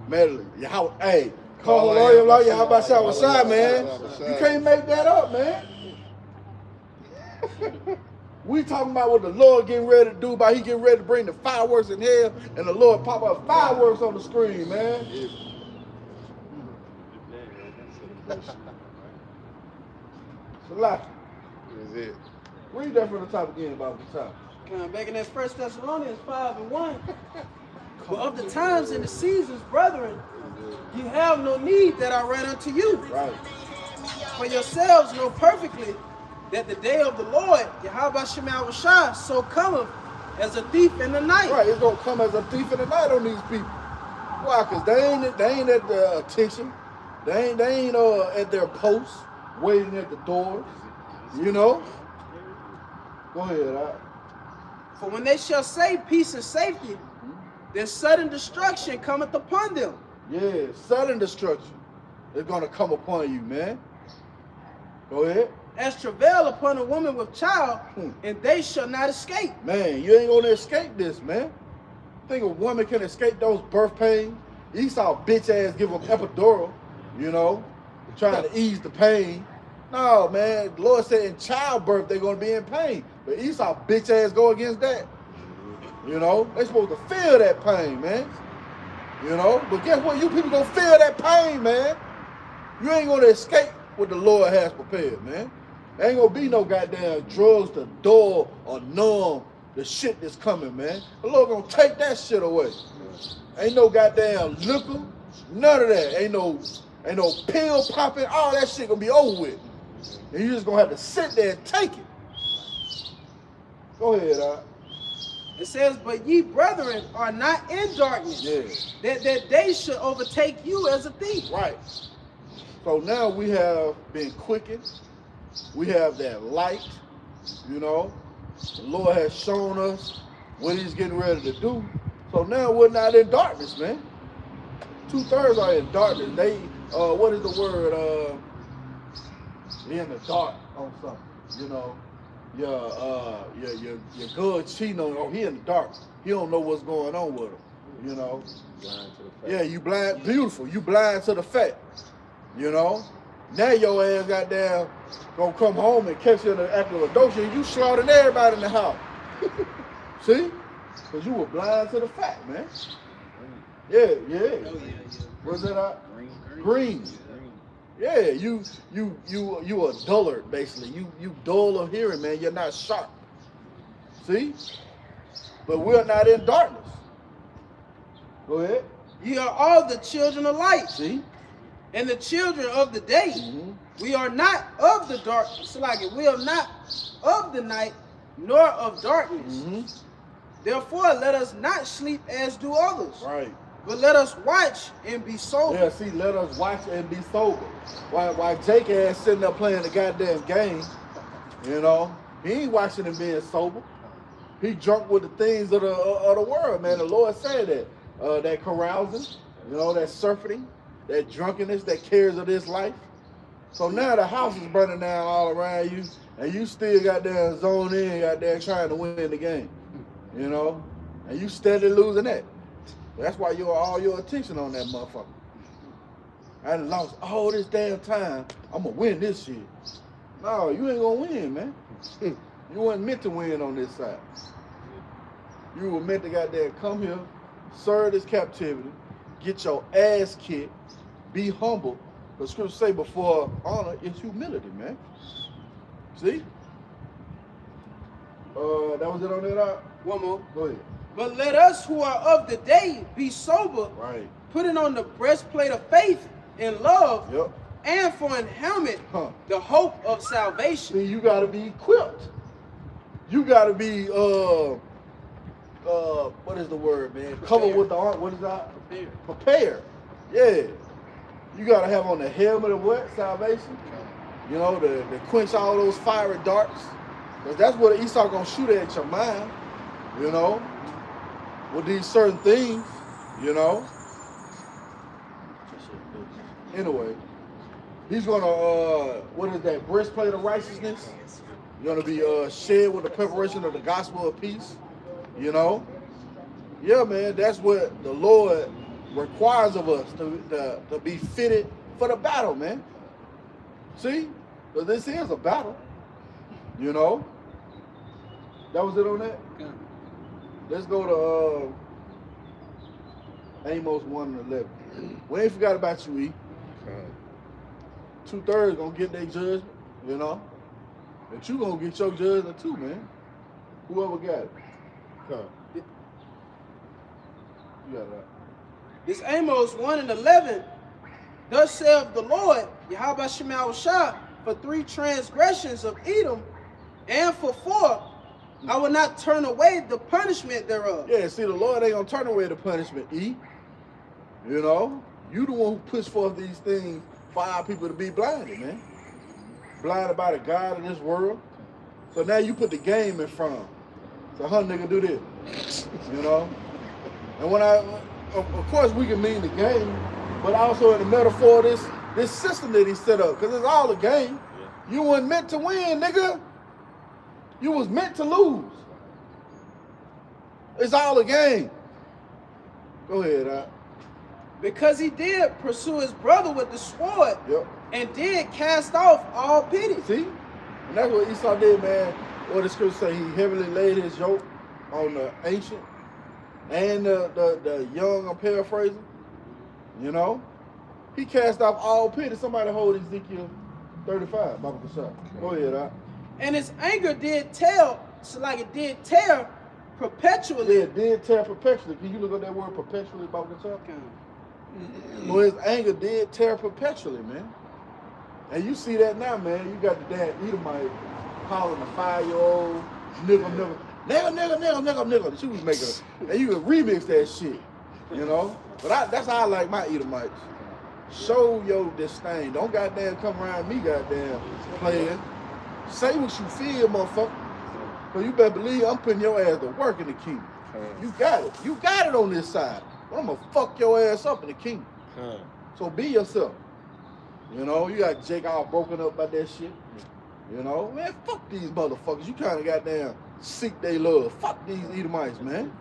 Man, y'all, hey, call
Oh,
lawyer,
yeah,
how about y'all side, man?
Rashad.
You can't make that up, man. We talking about what the Lord getting ready to do, about he getting ready to bring the fireworks in hell, and the Lord pop up fireworks on the screen, man. Salaki.
Is it?
Read that from the top again, about the top.
Come on, back in that 1 Thessalonians 5 and 1. But of the times and the seasons, brethren, you have no need that I write unto you.
Right.
For yourselves know perfectly that the day of the Lord, Yahweh Shema Shah, so cometh as a thief in the night.
Right, it's gonna come as a thief in the night on these people. Why? Cause they ain't at the attention. They ain't at their posts, waiting at the doors. You know. Go ahead.
For when they shall say peace and safety, then sudden destruction cometh upon them.
Yeah, sudden destruction is gonna come upon you, man. Go ahead.
As travail upon a woman with child, and they shall not escape.
Man, you ain't gonna escape this, man. Think a woman can escape those birth pains? Esau bitch ass give them epidural, you know, trying to ease the pain. No, man, the Lord said in childbirth they're gonna be in pain. But Esau bitch ass go against that. You know, they supposed to feel that pain, man. You know, but guess what? You people gonna feel that pain, man. You ain't gonna escape what the Lord has prepared, man. There ain't gonna be no goddamn drugs to dull or numb the shit that's coming, man. The Lord gonna take that shit away. Ain't no goddamn liquor, none of that. Ain't no pill popping. All that shit gonna be over with. And you just gonna have to sit there and take it. Go ahead,
It says, but ye brethren are not in darkness,
Yeah.
that they should overtake you as a thief.
Right. So now we have been quickened. We have that light, you know. The Lord has shown us what he's getting ready to do. So now we're not in darkness, man. 2/3 are in darkness. They, what is the word? They in the dark on something, you know. Your good cheating on him. He in the dark. He don't know what's going on with him, you know.
Blind to the fact.
Yeah, you blind, beautiful. You blind to the fact, you know. Now your ass goddamn gonna come home and catch you in the act of adultery and you slaughtering everybody in the house. See? Because you were blind to the fact, man. Yeah.
Oh, yeah.
What's that?
Green.
Green. Yeah, you a dullard, basically. You dull of hearing, man. You're not sharp. See? But we're not in darkness. Go ahead.
Ye are all the children of light,
See?
and the children of the day.
Mm-hmm.
We are not of the darkness. Like it, we are not of the night, nor of darkness.
Mm-hmm.
Therefore, let us not sleep as do others,
Right.
but let us watch and be sober.
Yeah, see, let us watch and be sober. While Jake ass sitting there playing the goddamn game, you know, he ain't watching and being sober. He drunk with the things of the world, man. The Lord said that. That carousing, you know, that surfeiting, that drunkenness, that cares of this life. So now the house is burning down all around you, and you still got there zoned in, got there trying to win the game, you know, and you steady losing that. That's why all your attention on that motherfucker. I done lost all this damn time. I'm gonna win this shit. No, you ain't gonna win, man. You weren't meant to win on this side. You were meant to goddamn come here, serve this captivity, get your ass kicked, be humble. The scripture say before honor is humility, man. See? That was it on that.
One more.
Go ahead.
But let us who are of the day be sober,
Right.
putting on the breastplate of faith and love,
Yep.
and for an helmet,
Huh.
the hope of salvation.
See, you gotta be equipped. You gotta be what is the word, man? Covered with the arm. What is that? Prepared. Yeah. You gotta have on the helmet of what? Salvation. You know, to quench all those fiery darts. Because that's what Esau gonna shoot at your mind, you know, with these certain things, you know. Anyway, he's gonna what is that? Breastplate of righteousness. You're gonna be shed with the preparation of the gospel of peace, you know. Yeah, man, that's what the Lord requires of us to be fitted for the battle, man. See, because this is a battle, you know. That was it on that. Let's go to Amos 1:11. We ain't forgot about you, E. 2/3 gonna get their judgment, you know. And you gonna get your judgment too, man. Whoever got it. You got that.
This Amos 1:11. Thus saith the Lord, Yahweh Shema Shah, for 3 transgressions of Edom, and for 4, I will not turn away the punishment thereof.
Yeah, see, the Lord ain't gonna turn away the punishment, E. You know, you the one who pushed forth these things for our people to be blinded, man. Blinded by the God of this world. So now you put the game in front of them. So how nigga do this? You know? And when of course we can mean the game, but also in the metaphor of this system that he set up, because it's all a game. Yeah. You weren't meant to win, nigga. You was meant to lose. It's all a game. Go ahead,
Because he did pursue his brother with the sword,
yep.
and did cast off all pity.
See? And that's what Esau did, man. What the scripture say, he heavily laid his yoke on the ancient and the young, I'm paraphrasing. You know? He cast off all pity. Somebody hold Ezekiel 35, Baba Kasha. Go ahead,
And his anger did tear, so like it did tear perpetually.
Yeah, it did tear perpetually. Can you look at that word perpetually, Baba Kasha? Well, his anger did tear perpetually, man. And you see that now, man. You got the damn Edomite calling a 5-year-old nigga. She was making and you could remix that shit, you know. But that's how I like my Edomites. Show your disdain. Don't goddamn come around me, goddamn playing. Say what you feel, motherfucker. Cause you better believe I'm putting your ass to work in the kingdom. You got it. You got it on this side. But I'm gonna fuck your ass up in the kingdom. So be yourself. You know, you got Jake all broken up by that shit. You know, man, fuck these motherfuckers. You kind of goddamn seek they love. Fuck these Edomites, man.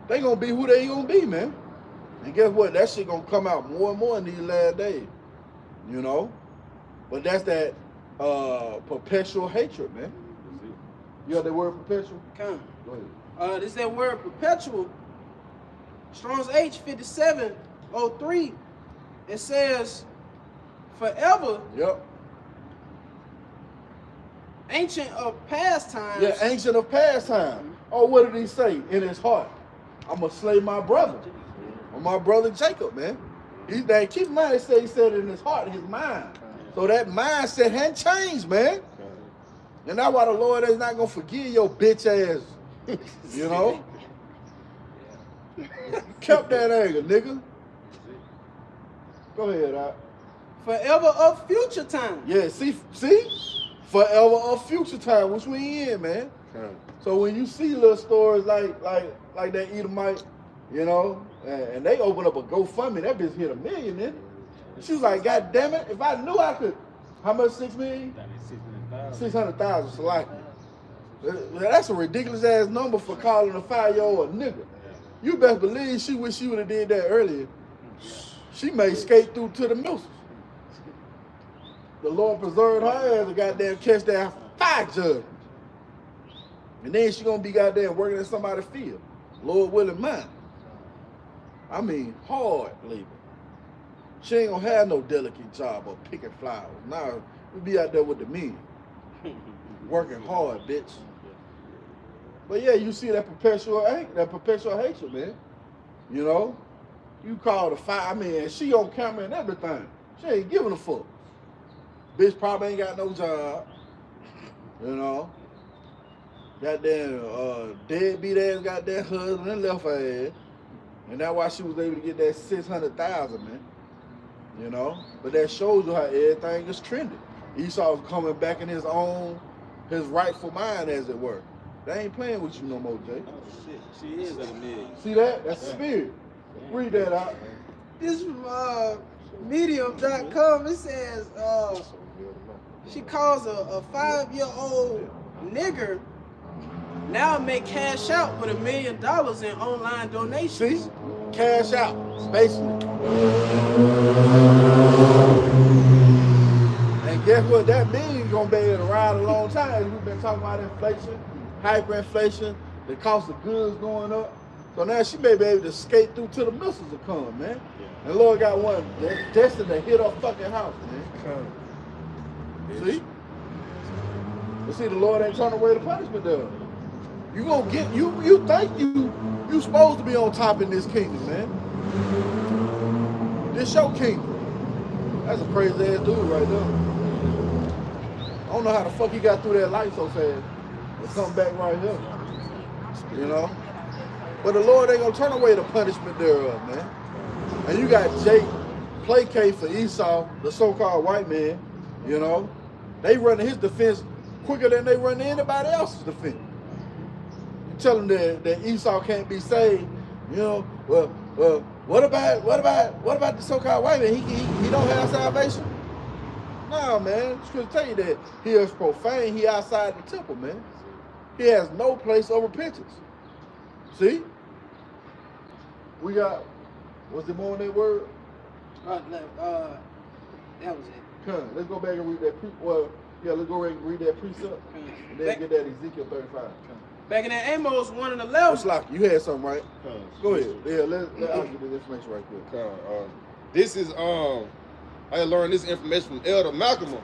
They gonna be who they gonna be, man. And guess what? That shit gonna come out more and more in these last days. You know? But that's that perpetual hatred, man. You got that word perpetual?
Come.
Go ahead.
This is that word perpetual. Strong's H 5703. It says forever.
Yep.
Ancient of past times.
Yeah, ancient of past time. Oh, what did he say in his heart? I'm gonna slay my brother. Or my brother Jacob, man. Keep in mind, he said it in his heart, his mind. So that mindset hadn't changed, man. And that's why the Lord is not gonna forgive your bitch ass. You know? Kept that anger, nigga. Go ahead,
Forever of future time.
Yeah, see? Forever of future time, which we in, man. So when you see little stories like that Edomite, you know, and they open up a GoFundMe, that bitch hit $1 million, didn't it? She was like, God damn it, if I knew I could, how much, 6 million? 600,000, so like, that's a ridiculous ass number for calling a 5-year-old a nigga. You best believe she wish she would have did that earlier. She may skate through to the missiles. The Lord preserved her ass to goddamn catch that fire judgment. And then she gonna be goddamn working in somebody's field. Lord willing mine. I mean, hard labor. She ain't gonna have no delicate job of picking flowers. Nah, we be out there with the men. Working hard, bitch. But yeah, you see that perpetual hatred, man. You know? You call the fire, I mean, she on camera and everything. She ain't giving a fuck. Bitch probably ain't got no job. You know? Goddamn deadbeat ass goddamn husband and left her ass. And that's why she was able to get that 600,000, man. You know? But that shows you how everything is trending. Esau's coming back in his rightful mind, as it were. They ain't playing with you no more, Jay.
Oh shit, she is at $1 million.
See that? That's spirit. Read that out.
This from medium.com. It says she calls a 5-year-old nigger now make cash out with $1 million in online donations.
See? Cash out, basically. And guess what? That means gonna be able to ride a long time. We've been talking about inflation, hyperinflation, the cost of goods going up. So now she may be able to skate through till the missiles will come, man. Yeah. And Lord got one destined to hit her fucking house, man. See? But see, the Lord ain't turning away the punishment though. You gonna get you think you supposed to be on top in this kingdom, man. This your kingdom. That's a crazy ass dude right there. I don't know how the fuck he got through that light so fast and come back right here. You know? But the Lord ain't gonna turn away the punishment thereof, man. And you got Jake placate for Esau, the so-called white man, you know? They run his defense quicker than they run anybody else's defense. You tell them that Esau can't be saved, you know? Well, what about the so-called white man? He don't have salvation? No, man. Just gonna tell you that he is profane. He outside the temple, man. He has no place of repentance. See? We got, what's the more on that word?
That was it.
Come, let's go back and read that let's go back and read that precept. And then get that Ezekiel 35.
Back in that Amos 1 and 11.
It's like you had something, right? Go ahead. Yeah, let's get this information right quick.
This is I learned this information from Elder Malcolm.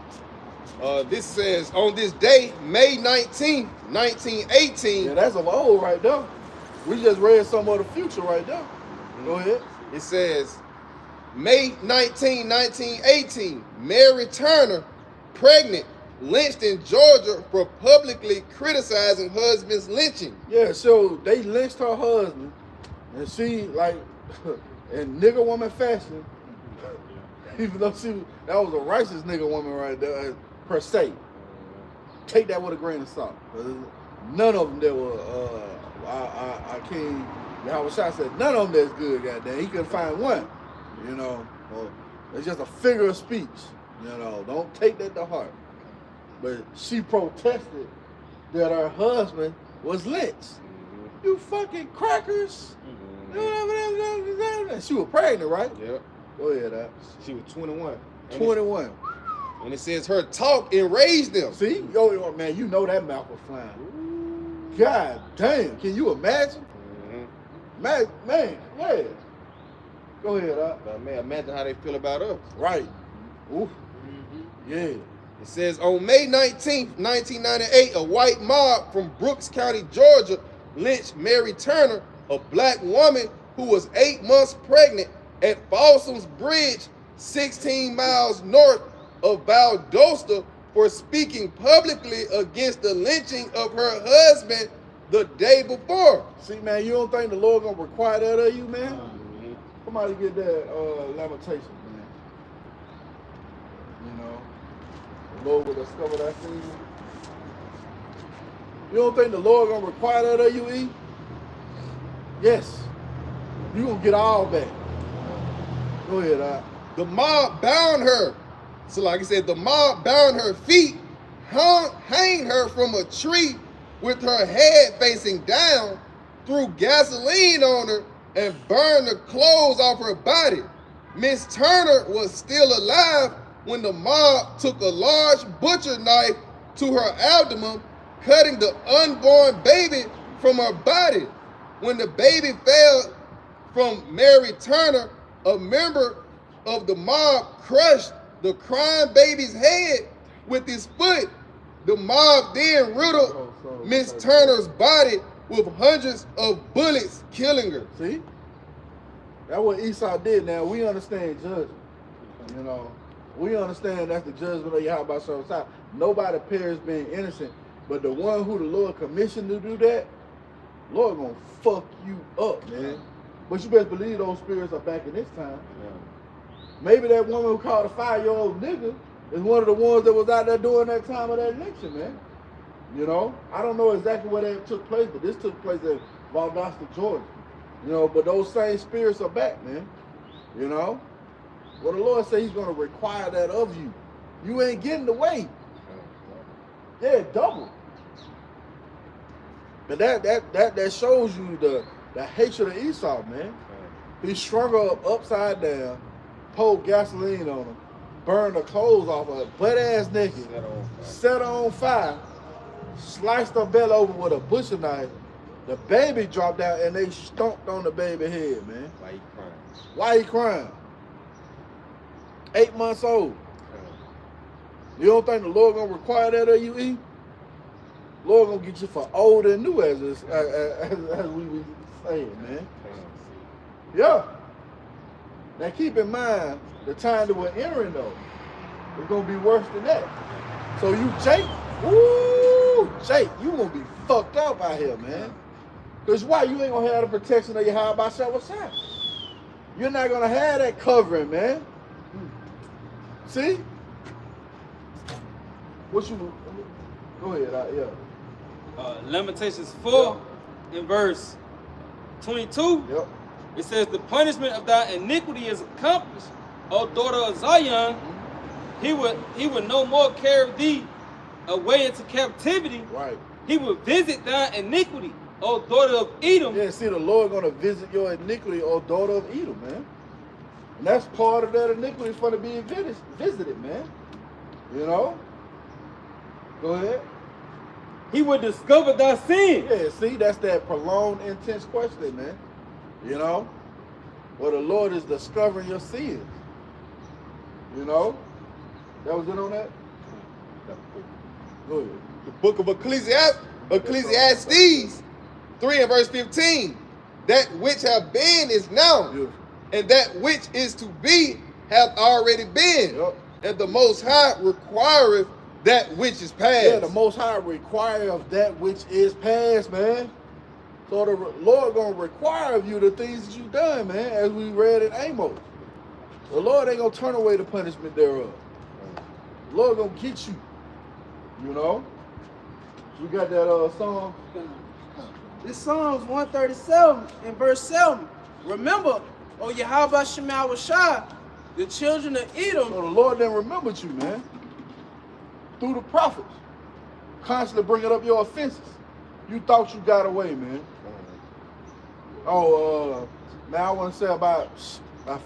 This says on this day, May 19th, 1918.
Yeah, that's of old right there. We just read some of the future right there. Go ahead.
It says May 19, 1918, Mary Turner, pregnant, lynched in Georgia for publicly criticizing husband's lynching.
Yeah, so they lynched her husband, and she, like, in nigger woman fashion, even though that was a righteous nigger woman right there, per se. Take that with a grain of salt. None of them that were, our King Yahweh Shah said, none of them that's good, goddamn. He couldn't find one, you know. It's just a figure of speech, you know. Don't take that to heart. But she protested that her husband was lynched. You fucking crackers. She was pregnant, right?
Yep.
Go ahead,
She was 21.
21.
And it says her talk enraged them.
See? Yo, man, you know that mouth was flying. God damn. Can you imagine? Man, yeah. Go ahead,
But man, imagine how they feel about us.
Right. Ooh. Yeah.
It says on May 19th, 1998, a white mob from Brooks County, Georgia, lynched Mary Turner, a black woman who was 8 months pregnant, at Folsom's Bridge, 16 miles north of Valdosta, for speaking publicly against the lynching of her husband the day before.
See, man, you don't think the Lord gonna require that of you, man? Somebody get that lamentation, man. You know, the Lord will discover that thing. You don't think the Lord gonna require that of you, E? Yes. You gonna get all back. Go ahead,
The mob bound her. So like I said, the mob bound her feet, hanged her from a tree with her head facing down, threw gasoline on her, and burned the clothes off her body. Miss Turner was still alive when the mob took a large butcher knife to her abdomen, cutting the unborn baby from her body. When the baby fell from Mary Turner, a member of the mob crushed the crying baby's head with his foot. The mob then riddled Miss Turner's body with hundreds of bullets, killing her.
See? That's what Esau did. Now, we understand judgment. You know, we understand that's the judgment of Yahweh Shah. Nobody perished being innocent, but the one who the Lord commissioned to do that, Lord gonna fuck you up, man. But you best believe those spirits are back in this time. Maybe that woman who called a 5-year-old nigga is one of the ones that was out there during that time of that election, man. You know, I don't know exactly where that took place, but this took place in Valdosta, Georgia. You know, but those same spirits are back, man. You know, well, the Lord said He's gonna require that of you. You ain't getting away. Yeah, double. But that shows you the hatred of Esau, man. He strung her up upside down, poured gasoline on her, burned her clothes off her, butt ass naked, set her on fire, sliced her belly over with a butcher knife. The baby dropped out and they stomped on the baby head, man.
Why he crying?
Why he crying? 8 months old. You don't think the Lord gonna require that of you, E? Lord gonna get you for old and new, as we be saying, man. Yeah. Now keep in mind the time that we're entering though. It's gonna be worse than that. So you Jake, Jake, you gonna be fucked up out here, man. Cause why? You ain't gonna have the protection of your high by side. You're not gonna have that covering, man. See? What you? Go ahead, yeah.
Lamentations 4 in verse 22.
Yep.
It says, the punishment of thy iniquity is accomplished, O daughter of Zion. He would no more carry thee away into captivity.
Right.
He would visit thy iniquity, O daughter of Edom.
Yeah, see, the Lord gonna visit your iniquity, O daughter of Edom, man. And that's part of that iniquity for to be visited, man. You know? Go ahead.
He would discover thy sin.
Yeah, see, that's that prolonged, intense question, man. You know? Well, the Lord is discovering your sins. You know? That was it on that? Go ahead.
The book of Ecclesiastes 3 and verse 15. That which have been is now,
Beautiful.
and that which is to be hath already been.
Yep.
And the Most High requireth that which is past.
Yeah, the Most High require of that which is past, man. So the Lord gonna require of you the things that you've done, man, as we read in Amos. The Lord ain't gonna turn away the punishment thereof. The Lord gonna get you. You know? We got that song.
This Psalms 137 and verse 7. Remember, O Yahweh Shema Shah, the children of Edom.
So the Lord then remembered you, man. Through the prophets. Constantly bringing up your offenses. You thought you got away, man. Man, I want to say about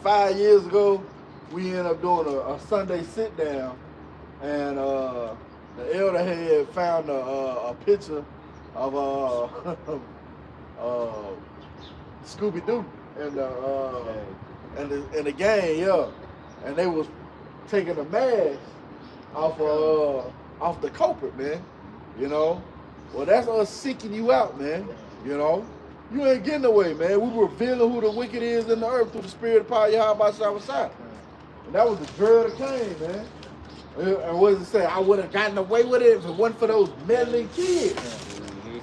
5 years ago, we ended up doing a Sunday sit down, and the elder had found a picture of Scooby-Doo and the gang, yeah, and they was taking the mask off the culprit, man. You know, well, that's us seeking you out, man. You know, you ain't getting away, man. We revealing who the wicked is in the earth through the spirit of power, Yahweh Shah. And that was the dread of Cain, man. And what does it say? I would have gotten away with it if it wasn't for those meddling kids,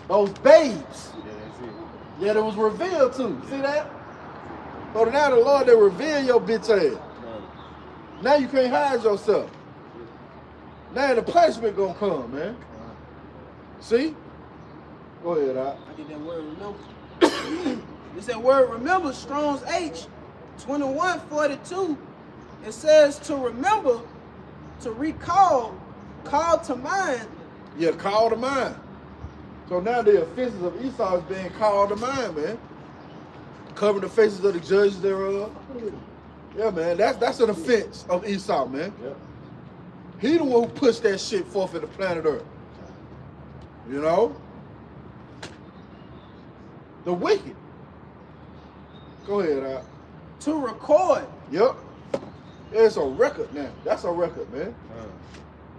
those babes. Yeah, that was revealed to. See that? So now the Lord, they reveal your bitch ass. Now you can't hide yourself. Now the punishment gonna come, man. See? Go ahead, Doc.
I did that word remember. It's that word remember, Strong's H 2142. It says to remember, to recall, call to mind.
Yeah, call to mind. So now the offenses of Esau is being called to mind, man. Covering the faces of the judges thereof. Yeah, man, that's an offense of Esau, man.
Yep.
He the one who pushed that shit forth in the planet Earth. You know? The wicked. Go ahead, Al.
To record.
Yep. It's a record now. That's a record, man.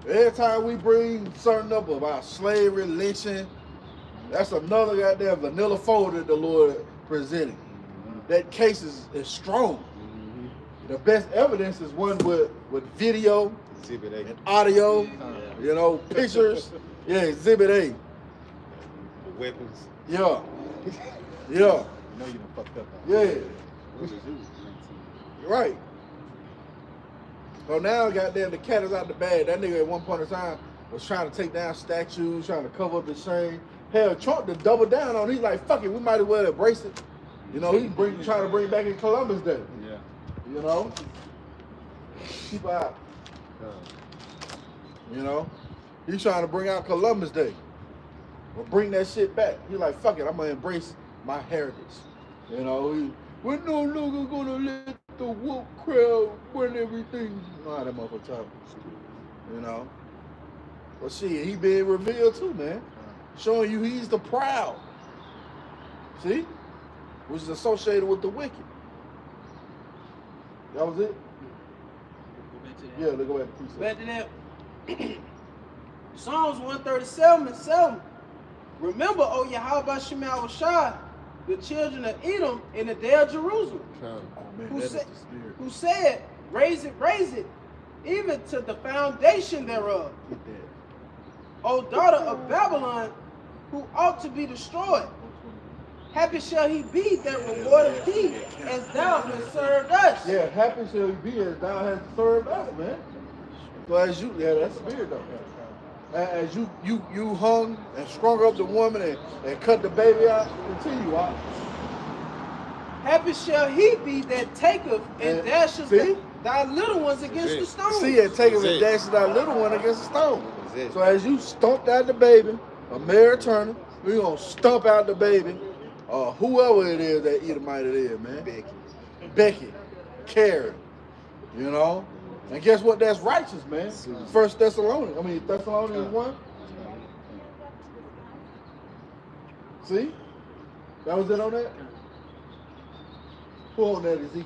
Every time we bring something up about slavery, lynching, that's another goddamn vanilla folder that the Lord presented. That case is strong. The best evidence is one with video
Exhibit A.
and audio, you know, pictures. Yeah, Exhibit A.
The weapons.
Yeah. Yeah.
You know you done fucked up.
Yeah. Right. So now, goddamn, the cat is out the bag. That nigga at one point in time was trying to take down statues, trying to cover up his shame. Hell, Trump to double down on it. He's like, fuck it, we might as well embrace it. You know, he's trying to bring back in Columbus Day.
Yeah.
You know? Keep out. You know? He's trying to bring out Columbus Day. Or bring that shit back. He's like, fuck it, I'm going to embrace my heritage. You know? We're no longer going to let the woke crowd run everything. You know how that motherfucker talk. You know? Well, shit, he being revealed too, man. Showing you he's the proud. See? Which is associated with the wicked. That was it?
Go back to that.
Yeah, let's go back to precept.
Back to that. Psalms 137:7. Remember, O Yahweh Shemal Shah, the children of Edom in the day of Jerusalem,
Oh, man,
who,
that is
said,
the spirit.
who said, raise it, even to the foundation thereof.
Get that.
O daughter of Babylon, who ought to be destroyed. Happy shall he be that rewardeth thee, as thou hast served us.
Yeah, happy shall you be as thou hast served us, man. So as you, yeah, that's spirit though. As you hung and strung up the woman and cut the baby out, continue out.
Happy shall he be that taketh and dashes
see?
thy little ones against the stone.
See, and take him and dash that little one against the stone. So as you stomped out the baby, a Mary Turner, we're gonna stomp out the baby, whoever it is that Edomite it is, man. Becky, Karen, you know? And guess what? That's righteous, man. Thessalonians 1. See? That was it on that? Who on that, Ezekiel?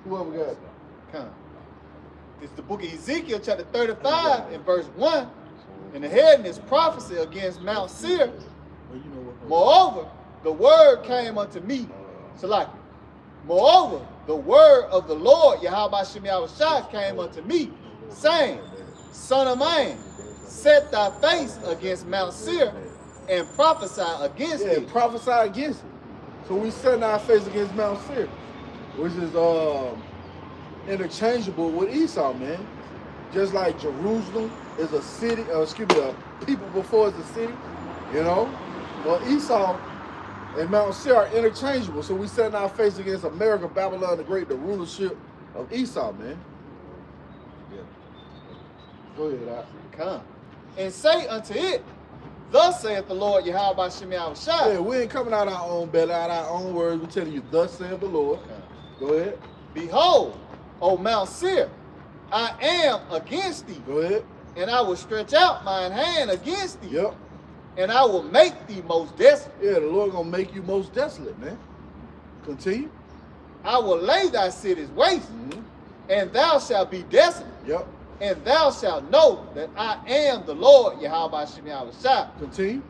Whoever got it.
Come. It's the book of Ezekiel, chapter 35, and verse 1. And the heading is prophecy against Mount Seir. Moreover, the word came unto me. Salaki. Moreover, the word of the Lord, Yahweh Shemi Shai, came unto me, saying, Son of man, set thy face against Mount Seir and prophesy against it.
Yeah, prophesy against it. So we set our face against Mount Seir, which is interchangeable with Esau, man. Just like Jerusalem is a city, a people before it's a city, you know? Well, Esau and Mount Seir are interchangeable. So we set our face against America, Babylon the Great, the rulership of Esau, man. Yeah. Go ahead, Al.
Come. And say unto it, Thus saith the Lord Yahweh Shemi Shai.
Yeah, we ain't coming out our own belly, out our own words. We're telling you, thus saith the Lord. Go ahead.
Behold, O Mount Seir, I am against thee,
Go ahead.
and I will stretch out mine hand against thee,
Yep.
and I will make thee most desolate.
Yeah, the Lord gonna make you most desolate, man. Continue.
I will lay thy cities waste,
Mm-hmm.
and thou shalt be desolate,
Yep.
and thou shalt know that I am the Lord Yahweh Shemi Shai,
Continue.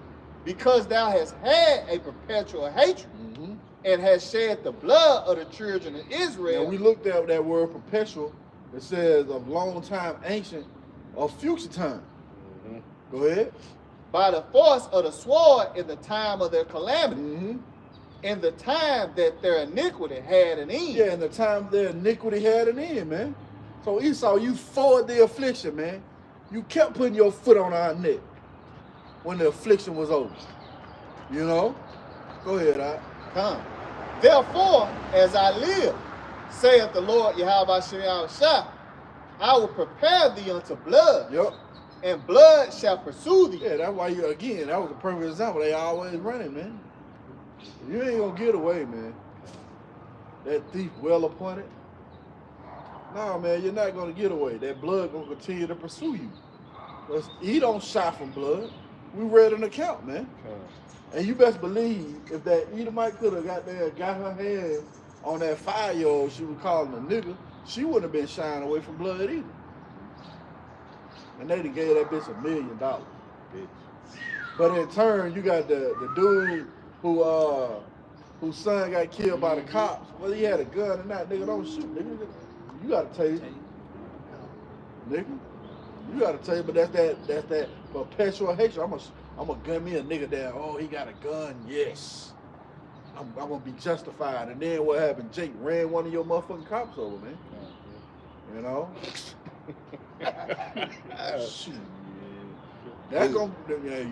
because thou hast had a perpetual hatred,
Mm-hmm.
and hast shed the blood of the children of
Now
Israel.
we looked at that word perpetual. It says of long time, ancient, or future time.
Mm-hmm.
Go ahead.
By the force of the sword in the time of their calamity,
Mm-hmm.
in the time that their iniquity had an end.
Yeah, in the time their iniquity had an end, man. So Esau, you forward the affliction, man. You kept putting your foot on our neck. when the affliction was over. You know? Go ahead,
Come. Therefore, as I live, saith the Lord Yahweh Shah, I will prepare thee unto blood,
Yep.
and blood shall pursue thee.
Yeah, that's why that was a perfect example. They always running, man. You ain't gonna get away, man. That thief well appointed. No, man, you're not gonna get away. That blood gonna continue to pursue you. He don't shy from blood. We read an account, man. And you best believe if that Edomite could have got her hands on that 5-year-old she was calling a nigga, she wouldn't have been shying away from blood either. And they done gave that bitch $1 million. But in turn, you got the dude whose son got killed by the cops. Whether he had a gun or not, nigga, don't shoot, nigga. You gotta taser, nigga. You gotta taser, but that's that perpetual hatred. I'm gonna gun me a nigga down. Oh, he got a gun. Yes. I'm gonna be justified. And then what happened? Jake ran one of your motherfucking cops over, man. You know? Shoot. That's gonna,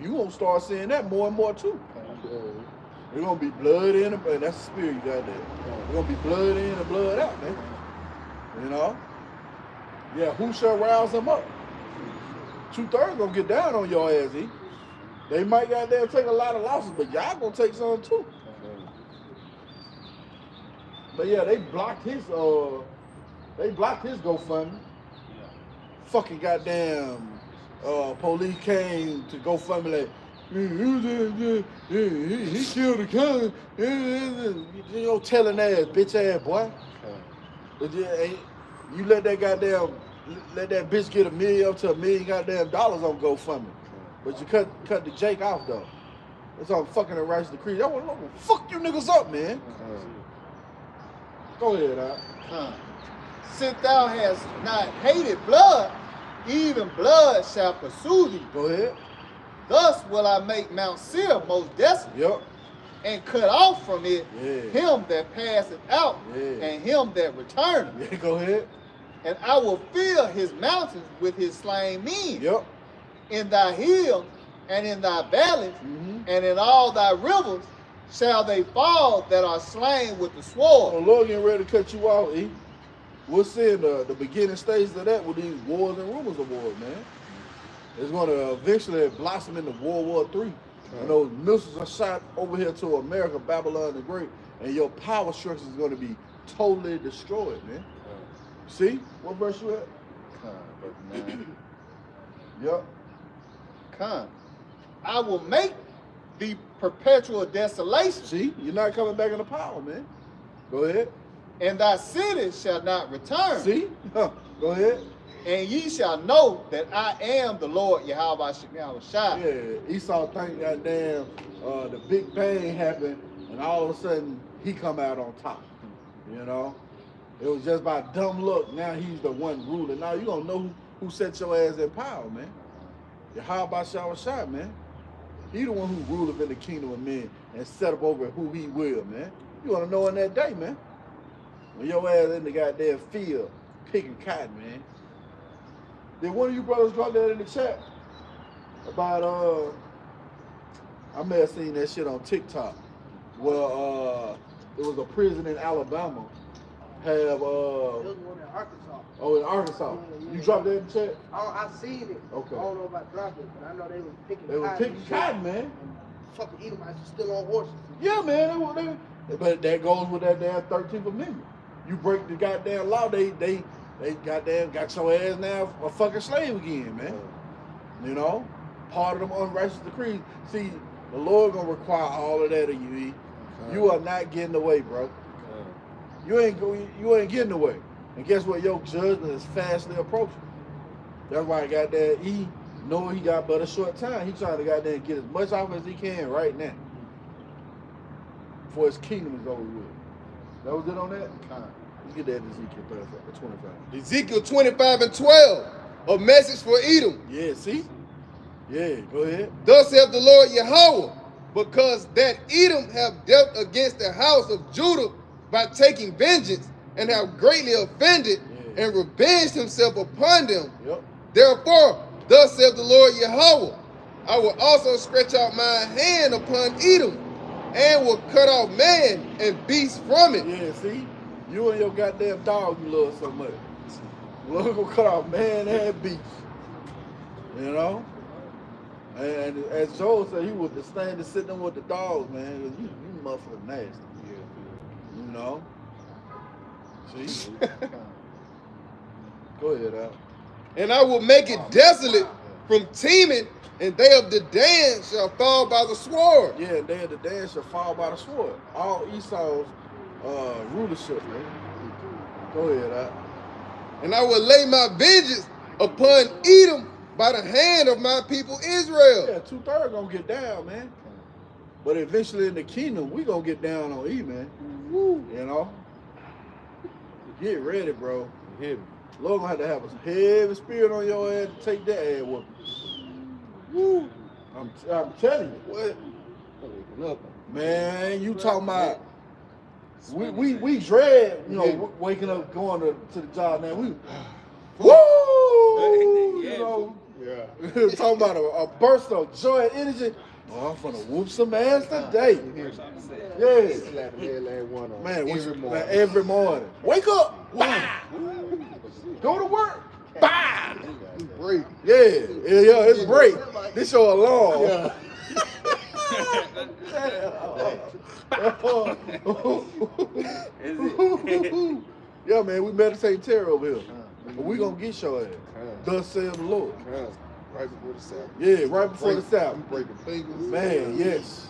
you gonna start seeing that more and more too. There's gonna be blood in it, and that's the spirit you got there. There's gonna be blood in and blood out, man. You know? Yeah, who shall rouse them up? 2/3 gonna get down on your ass, E. They might got there take a lot of losses, but y'all gonna take some too. But yeah, they blocked his GoFundMe. Fucking goddamn police came to GoFundMe like, he killed the gun. You know, telling ass, bitch ass boy. But you let that bitch get $1 million up to $1 million goddamn dollars on GoFundMe. But you cut the Jake off though. It's all fucking the rights decree. That one, fuck you niggas up, man. Go ahead,
Since thou hast not hated blood, even blood shall pursue thee.
Go ahead.
Thus will I make Mount Seir most desolate.
Yep.
And cut off from it him that passeth out
Yeah.
and him that returneth.
Yeah, go ahead.
And I will fill his mountains with his slain men.
Yep.
In thy hills and in thy valleys and in all thy rivers shall they fall that are slain with the sword.
The Lord getting ready to cut you off, E. We're seeing the beginning stages of that with these wars and rumors of wars, man. It's going to eventually blossom into World War III. And those missiles are shot over here to America, Babylon the Great, and your power structure is going to be totally destroyed, man. See? What verse you at? Yep.
I will make the perpetual desolation.
See? You're not coming back into power, man. Go ahead.
And thy city shall not return.
See? Go ahead.
And ye shall know that I am the Lord Yahweh Shah.
Yeah, Esau think goddamn the Big Bang happened, and all of a sudden he come out on top. You know, it was just by dumb luck. Now he's the one ruling. Now you gonna know who set your ass in power, man. Yahweh Shah, man. He the one who ruleth in the kingdom of men and set up over who he will, man. You wanna know in that day, man. When your ass in the goddamn field picking cotton, man. Did one of you brothers drop that in the chat about I may have seen that shit on TikTok where it was a prison in Alabama have
There was one in Arkansas.
oh in Arkansas.
Yeah.
You dropped that in the chat?
I seen it.
Okay.
I don't know about dropping it, but I know they were picking
They were
cotton
picking
and shit.
cotton, man.
And fucking Edomites are still on horses.
Yeah, man. But that goes with that damn 13th Amendment. You break the goddamn law, they goddamn got your ass now a fucking slave again, man. You know? Part of them unrighteous decrees. See, the Lord gonna require all of that of you, E. You are not getting away, bro. You ain't getting away. And guess what? Your judgment is fastly approaching. That's why goddamn E know he got but a short time. He trying to goddamn get as much off as he can right now. Before his kingdom is over with. That was it on that? Let's get that Ezekiel 35, 25.
Ezekiel 25:12, a message for Edom.
Yeah, see? Yeah, go ahead.
Thus saith the Lord Yahweh, because that Edom have dealt against the house of Judah by taking vengeance and have greatly offended and revenged himself upon them.
Yep.
Therefore, thus saith the Lord Yahweh, I will also stretch out my hand upon Edom, and will cut off man and beast from it.
Yeah, see? You and your goddamn dog you love so much. Lord gonna cut off man and beast. You know? And as Joel said, he was disdain to sitting with the dogs, man. You motherfucker nasty. You know? See? Go ahead, Al.
And I will make it desolate from Teman, and they of the Dan shall fall by the sword.
Yeah, they of the Dan shall fall by the sword. All Esau's rulership, man. Go ahead, Al.
And I will lay my vengeance upon Edom by the hand of my people Israel.
Yeah, 2/3 gonna get down, man. But eventually in the kingdom, we gonna get down on E, man. Woo. You know? Get ready, bro.
Heavy.
Lord gonna have a heavy spirit on your ass to take that ass whooping. Woo. I'm telling you. What? Man, you talking about we dread, you know, waking up, going to the job now. We woo! You know, talking about a burst of joy and energy. Oh, I'm gonna whoop some ass today. Yeah. Man, every morning. Wake up! Bah! Go to work. Bah!
Break.
Yeah, it's break. This your alarm. Yeah, man, we meditate terror over here. But we gonna get your ass. Thus saith the Lord.
Right before the Sabbath.
Yeah, right before the Sabbath.
You breaking fingers.
Man, yes.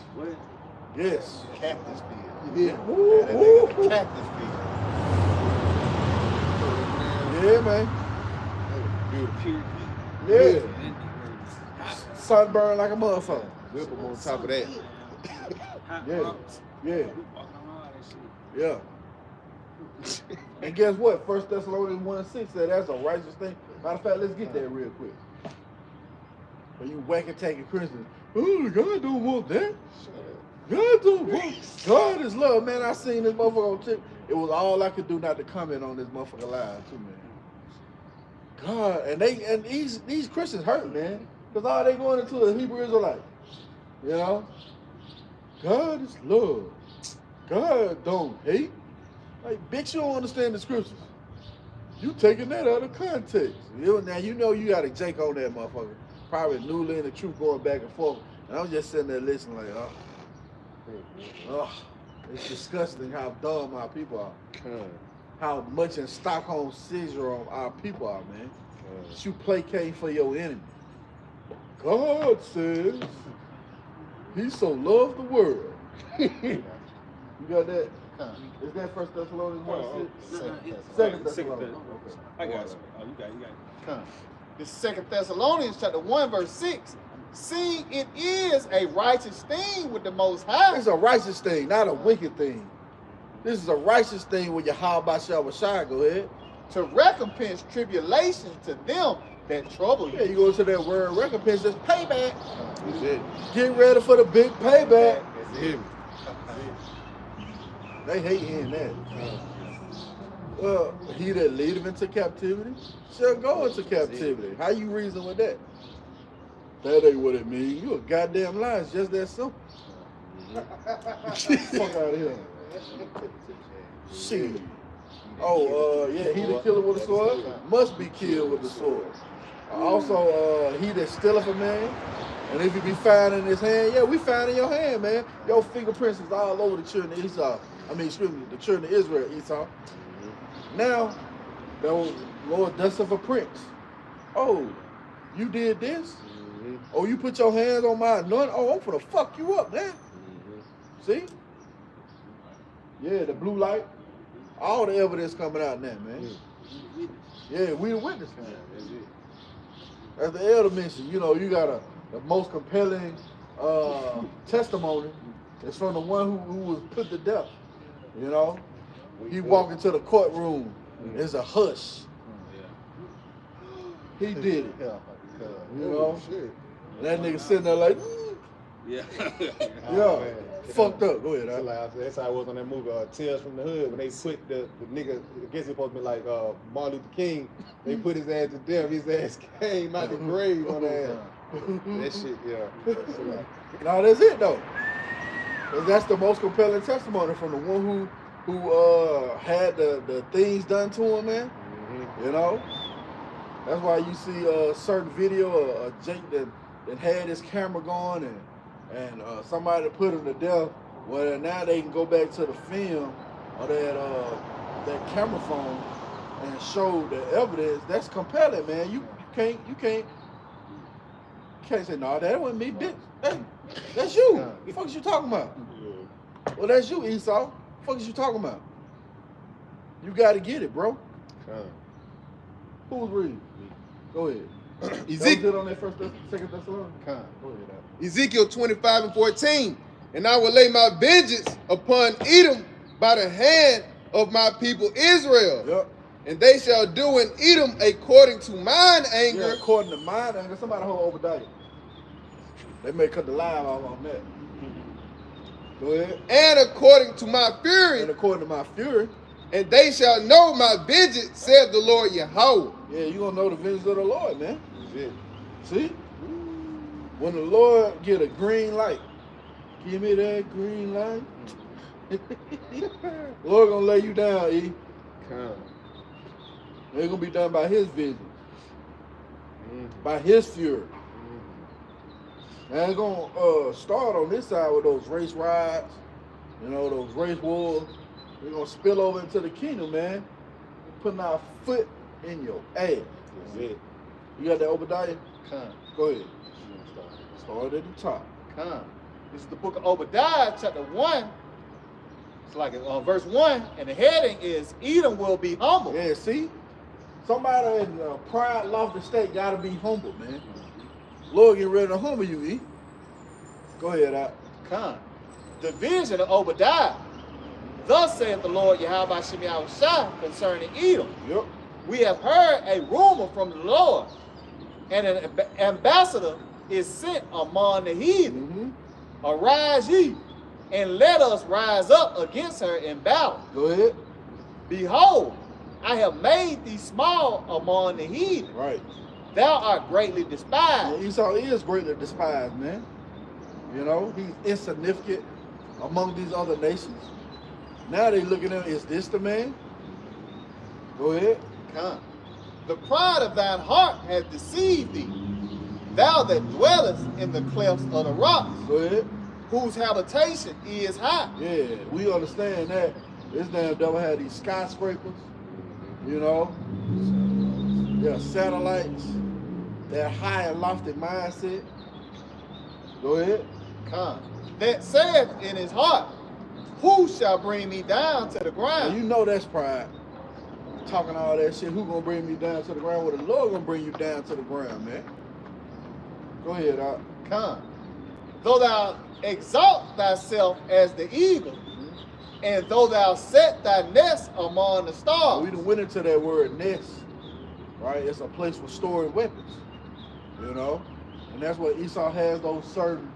Yes.
Cactus field.
Yeah.
Cactus field.
Yeah, man.
Beautiful.
Yeah. Sunburn like a motherfucker.
Whip them on top of that.
Yeah. Yeah. Yeah. And guess what? 1 Thessalonians 1:6 said that's a righteous thing. Matter of fact, let's get that real quick. When you whack attacking Christians, oh, God don't want that. God don't want. God is love, man. I seen this motherfucker on tip. It was all I could do not to comment on this motherfucker live too, man. God, and these Christians hurt, man, because all they going into the Hebrew Israelite. You know, God is love. God don't hate. Like, bitch, you don't understand the scriptures. You taking that out of context. Now you know you got a Jake on that motherfucker. Probably newly in the truth going back and forth. And I was just sitting there listening like, it's disgusting how dumb our people are. How much in Stockholm syndrome our people are, man. That you placate for your enemy. God says he so loved the world. You got that? Is that 1 Thessalonians 1:6? 2 Thessalonians. Okay.
I got you. Oh, you got it.
This 2 Thessalonians chapter 1 verse 6. See, it is a righteous thing with the Most High.
It's a righteous thing, not a wicked thing. This is a righteous thing with your Yahweh. Go ahead.
To recompense tribulation to them that trouble you.
Yeah, you go to that word recompense, that's payback. Get ready for the big payback. They hate hearing that. Well, he that leadeth into captivity shall go into captivity. How you reason with that? That ain't what it means. You a goddamn lie. It's just that simple. Fuck out of here. Shit. Yeah, he that killeth with the sword must be killed with the sword. Also, he that stealeth a man, and if he be found in his hand, yeah, we found in your hand, man. Your fingerprints is all over the children of Esau. The children of Israel, Esau. Now, the Lord dust of a prince. Oh, you did this? Oh, you put your hands on my anointing? Oh, I'm gonna fuck you up, man. See? Yeah, the blue light. All the evidence coming out now, man. Yeah, we the witness, man. As the elder mentioned, you know, you got the most compelling testimony. It's from the one who was put to death. You know, he walked into the courtroom. There's a hush. He did it. You know, and that nigga sitting there like,
Yeah.
Fucked up. Go ahead.
That's how I was on that movie, Tales from the Hood, when they put the nigga, I guess it's supposed to be like Martin Luther King, they put his ass to death, his ass came out the grave on that ass.
That shit, yeah.
No, that's it though. 'Cause that's the most compelling testimony from the one who had the things done to him, man.
Mm-hmm.
You know, that's why you see a certain video of Jake that had his camera going and somebody put him to death. Well, now they can go back to the film or that camera phone and show the evidence. That's compelling, man. You can't say no. That wasn't me, bitch. Hey, that's you. What the fuck is you talking about? Well, that's you, Esau. What the fuck is you talking about? You got to get it, bro. Who was reading? Go ahead.
Ezekiel,
on that second Thessalonians? Go ahead.
Ezekiel 25:14. And I will lay my vengeance upon Edom by the hand of my people Israel.
Yep.
And they shall do in Edom according to mine anger.
Yeah, according to mine anger. Somebody hold Obadiah. They may cut the live off on that. Go ahead.
And according to my fury.
And according to my fury.
And they shall know my vengeance, said the Lord Yahweh.
Yeah, you gonna know the vengeance of the Lord, man.
Yeah.
See? When the Lord get a green light, give me that green light. Lord gonna lay you down, E. They're gonna be done by his vengeance. By his fury. And it's gonna start on this side with those race rides, you know, those race wars. We're gonna spill over into the kingdom, man. Putting our foot in your ass.
That's it.
You got that Obadiah?
Come.
Go ahead. Start at the top.
Come. This is the book of Obadiah, chapter 1. It's like verse 1, and the heading is Edom will be humble.
Yeah, see? Somebody in a pride, lofty state gotta be humble, man. Lord get ready to humble you, E. Go ahead, out.
Come. The vision of Obadiah. Thus saith the Lord Yahweh Shem Yahushua concerning Edom.
Yep.
We have heard a rumor from the Lord, and an ambassador is sent among the heathen. Arise ye, and let us rise up against her in battle.
Go ahead.
Behold, I have made thee small among the heathen.
Right.
Thou art greatly despised.
Yeah, Esau is greatly despised, man. You know, he's insignificant among these other nations. Now they looking at him, is this the man? Go ahead.
Come. The pride of thine heart hath deceived thee, thou that dwellest in the clefts of the rocks,
Go ahead.
whose habitation is high.
Yeah, we understand that. This damn devil had these skyscrapers, you know. Yeah, satellites, that high and lofty mindset. Go ahead.
Come. That saith in his heart, who shall bring me down to the
And
ground?
you know that's pride. Talking all that shit, who gonna bring me down to the ground? Well, the Lord gonna bring you down to the ground, man. Go ahead, Doc.
Come. Though thou exalt thyself as the eagle, and though thou set thy nest among the stars.
We done went into that word nest, right? It's a place for storing weapons, you know? And that's what Esau has, those certain,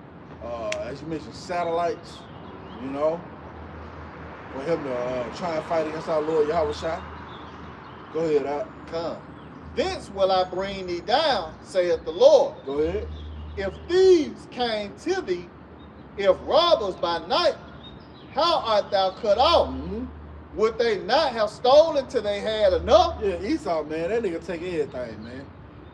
as you mentioned, satellites, you know, for him to try and fight against our Lord Yahushua. Go ahead, Doc.
Come. Thence will I bring thee down, saith the Lord.
Go ahead.
If thieves came to thee, if robbers by night, how art thou cut off? Would they not have stolen till they had enough?
Yeah, Esau, man, that nigga take everything, man.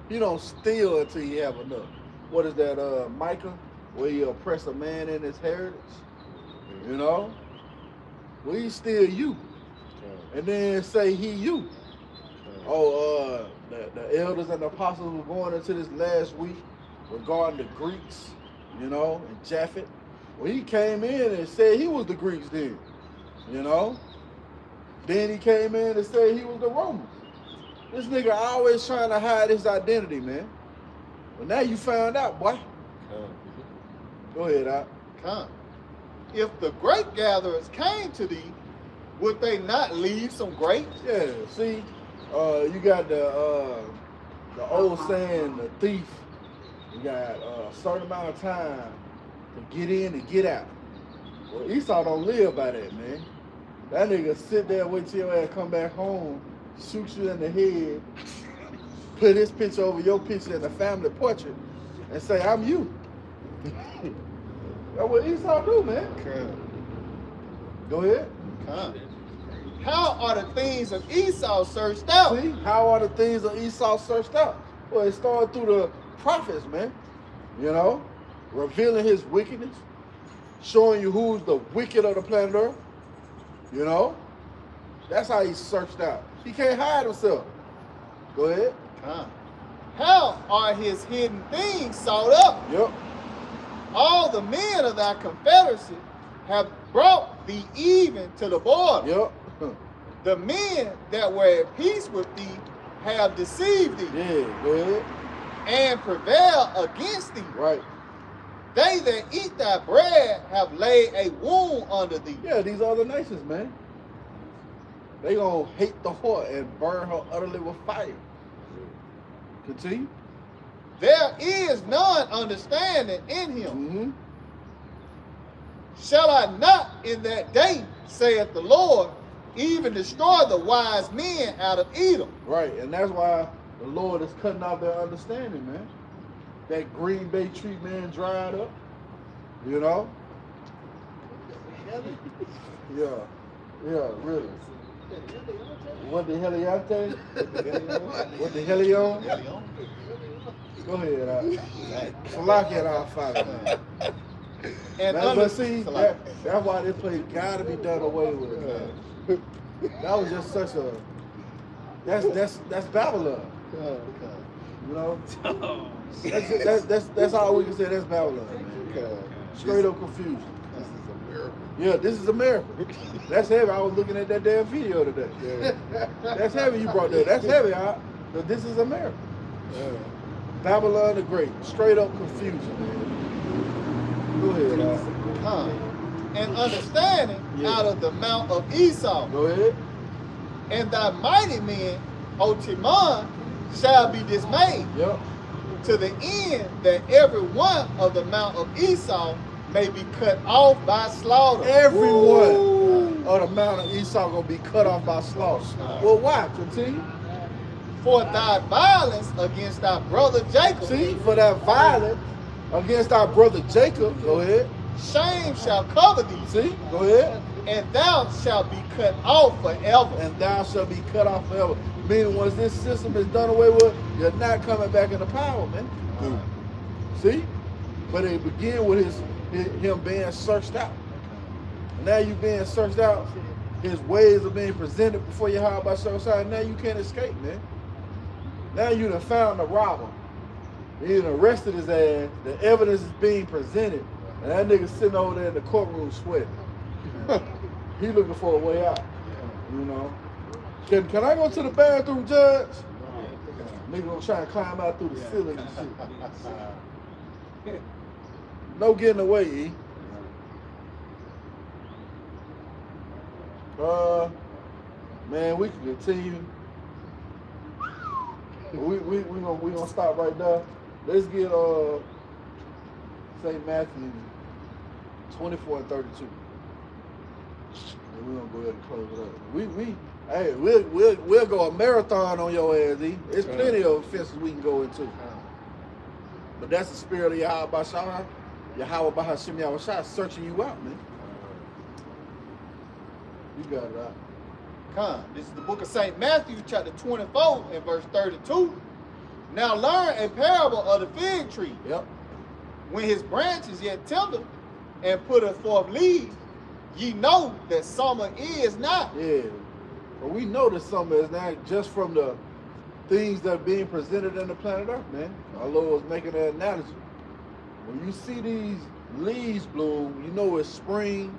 He don't steal until he have enough. What is that, Micah? Where you oppress a man in his heritage? You know? Well, he steal you. And then say he you. Oh, the elders and the apostles were going into this last week regarding the Greeks, you know, and Japhet. Well, he came in and said he was the Greeks then, you know. Then he came in and said he was the Romans. This nigga always trying to hide his identity, man. But now you found out, boy. Go ahead, Doc.
Come. If the grape gatherers came to thee, would they not leave some grapes?
Yeah, see, you got the old saying, the thief, you got a certain amount of time to get in and get out. Well, Esau don't live by that, man. That nigga sit there, wait till your ass come back home, shoot you in the head, put his picture over your picture in the family portrait, and say, I'm you. That's what Esau do, man. Go ahead.
How are the things of Esau searched out?
See, how are the things of Esau searched out? Well, it started through the prophets, man. You know, revealing his wickedness, showing you who's the wicked of the planet Earth. You know, that's how he searched out. He can't hide himself. Go ahead.
How are his hidden things sought up?
Yep.
All the men of thy confederacy have brought thee even to the border.
Yep.
The men that were at peace with thee have deceived thee.
Yeah, go ahead.
And prevail against thee.
Right.
They that eat thy bread have laid a wound under thee.
Yeah, these other nations, man. They gonna hate the whore and burn her utterly with fire. Continue.
There is none understanding in him.
Mm-hmm.
Shall I not in that day, saith the Lord, even destroy the wise men out of Edom?
Right, and that's why the Lord is cutting off their understanding, man. That Green Bay tree, man, dried up. You know? Yeah, really. What the hell y'all tell you? What the hell you on? Go ahead, Salaki and our Father, man.
And
Man, but see, that's why this place gotta be done away with, man. That was just such a that's Babylon. You know? That's all we can say, that's Babylon, man. Straight up confusion. Yeah, this is America. That's heavy. I was looking at that damn video today. That's heavy you brought that. That's heavy, but this is America. Babylon the Great. Straight up confusion, man. Go ahead,
and understanding out of the mount of Esau.
Go ahead.
And thy mighty men, O Timon, shall be dismayed.
Yep.
To the end that every one of the mount of Esau may be cut off by slaughter.
Everyone of the mount of Esau gonna be cut off by slaughter. Well, why? Continue.
For thy violence against thy brother Jacob.
See, for that violence against our brother Jacob. Go ahead.
Shame shall cover thee.
See, go ahead.
And thou shalt be cut off forever.
And thou shalt be cut off forever. Meaning, once this system is done away with, you're not coming back into power, man. See? But it began with him being searched out. And now you being searched out, his ways are being presented before you hide by Shosai. Now you can't escape, man. Now you done found the robber. You done arrested his ass. The evidence is being presented. And that nigga sitting over there in the courtroom sweating. He looking for a way out. You know? Can I go to the bathroom, Judge? Nigga gonna try and climb out through the ceiling and shit. No getting away, E. Man, we can continue. We gonna stop right there. Let's get St. Matthew 24 and 32. And we're gonna go ahead and close it up. We'll go a marathon on your ass, E. There's plenty of offenses we can go into. But that's the spirit of Yahweh Bashar. Yahweh Bahashim Yahweh searching you out, man. You got it out.
This is the book of St. Matthew, chapter 24, and verse 32. Now learn a parable of the fig tree.
Yep.
When his branch is yet tender and putteth forth leaves, ye know that summer is not.
Yeah. But we know that summer is not just from the things that are being presented in the planet Earth, man. Our Lord was making an analogy. When you see these leaves bloom, you know it's spring.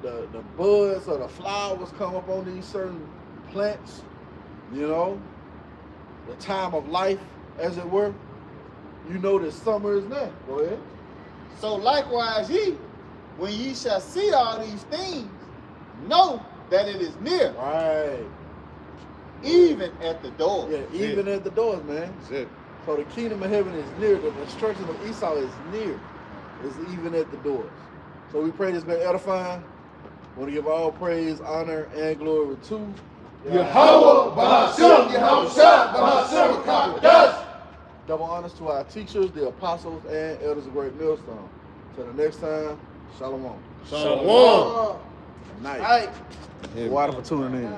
The buds or the flowers come up on these certain plants, you know, the time of life, as it were. You know that summer is now. Go ahead.
So likewise ye, when ye shall see all these things, know that it is near.
Right.
Even at the door.
Yeah, even at the doors, man.
That's it.
So the kingdom of heaven is near. The destruction of Esau is near. It's even at the doors. So we pray this been edifying. We want to give all praise, honor, and glory to
Yahweh, Bahasham, Yahweh Shah, Bahasham, Kadosh.
Double honors to our teachers, the apostles, and elders of Great Millstone. Till the next time, shalom.
Shalom.
Night.
Right.
Water for tuning in.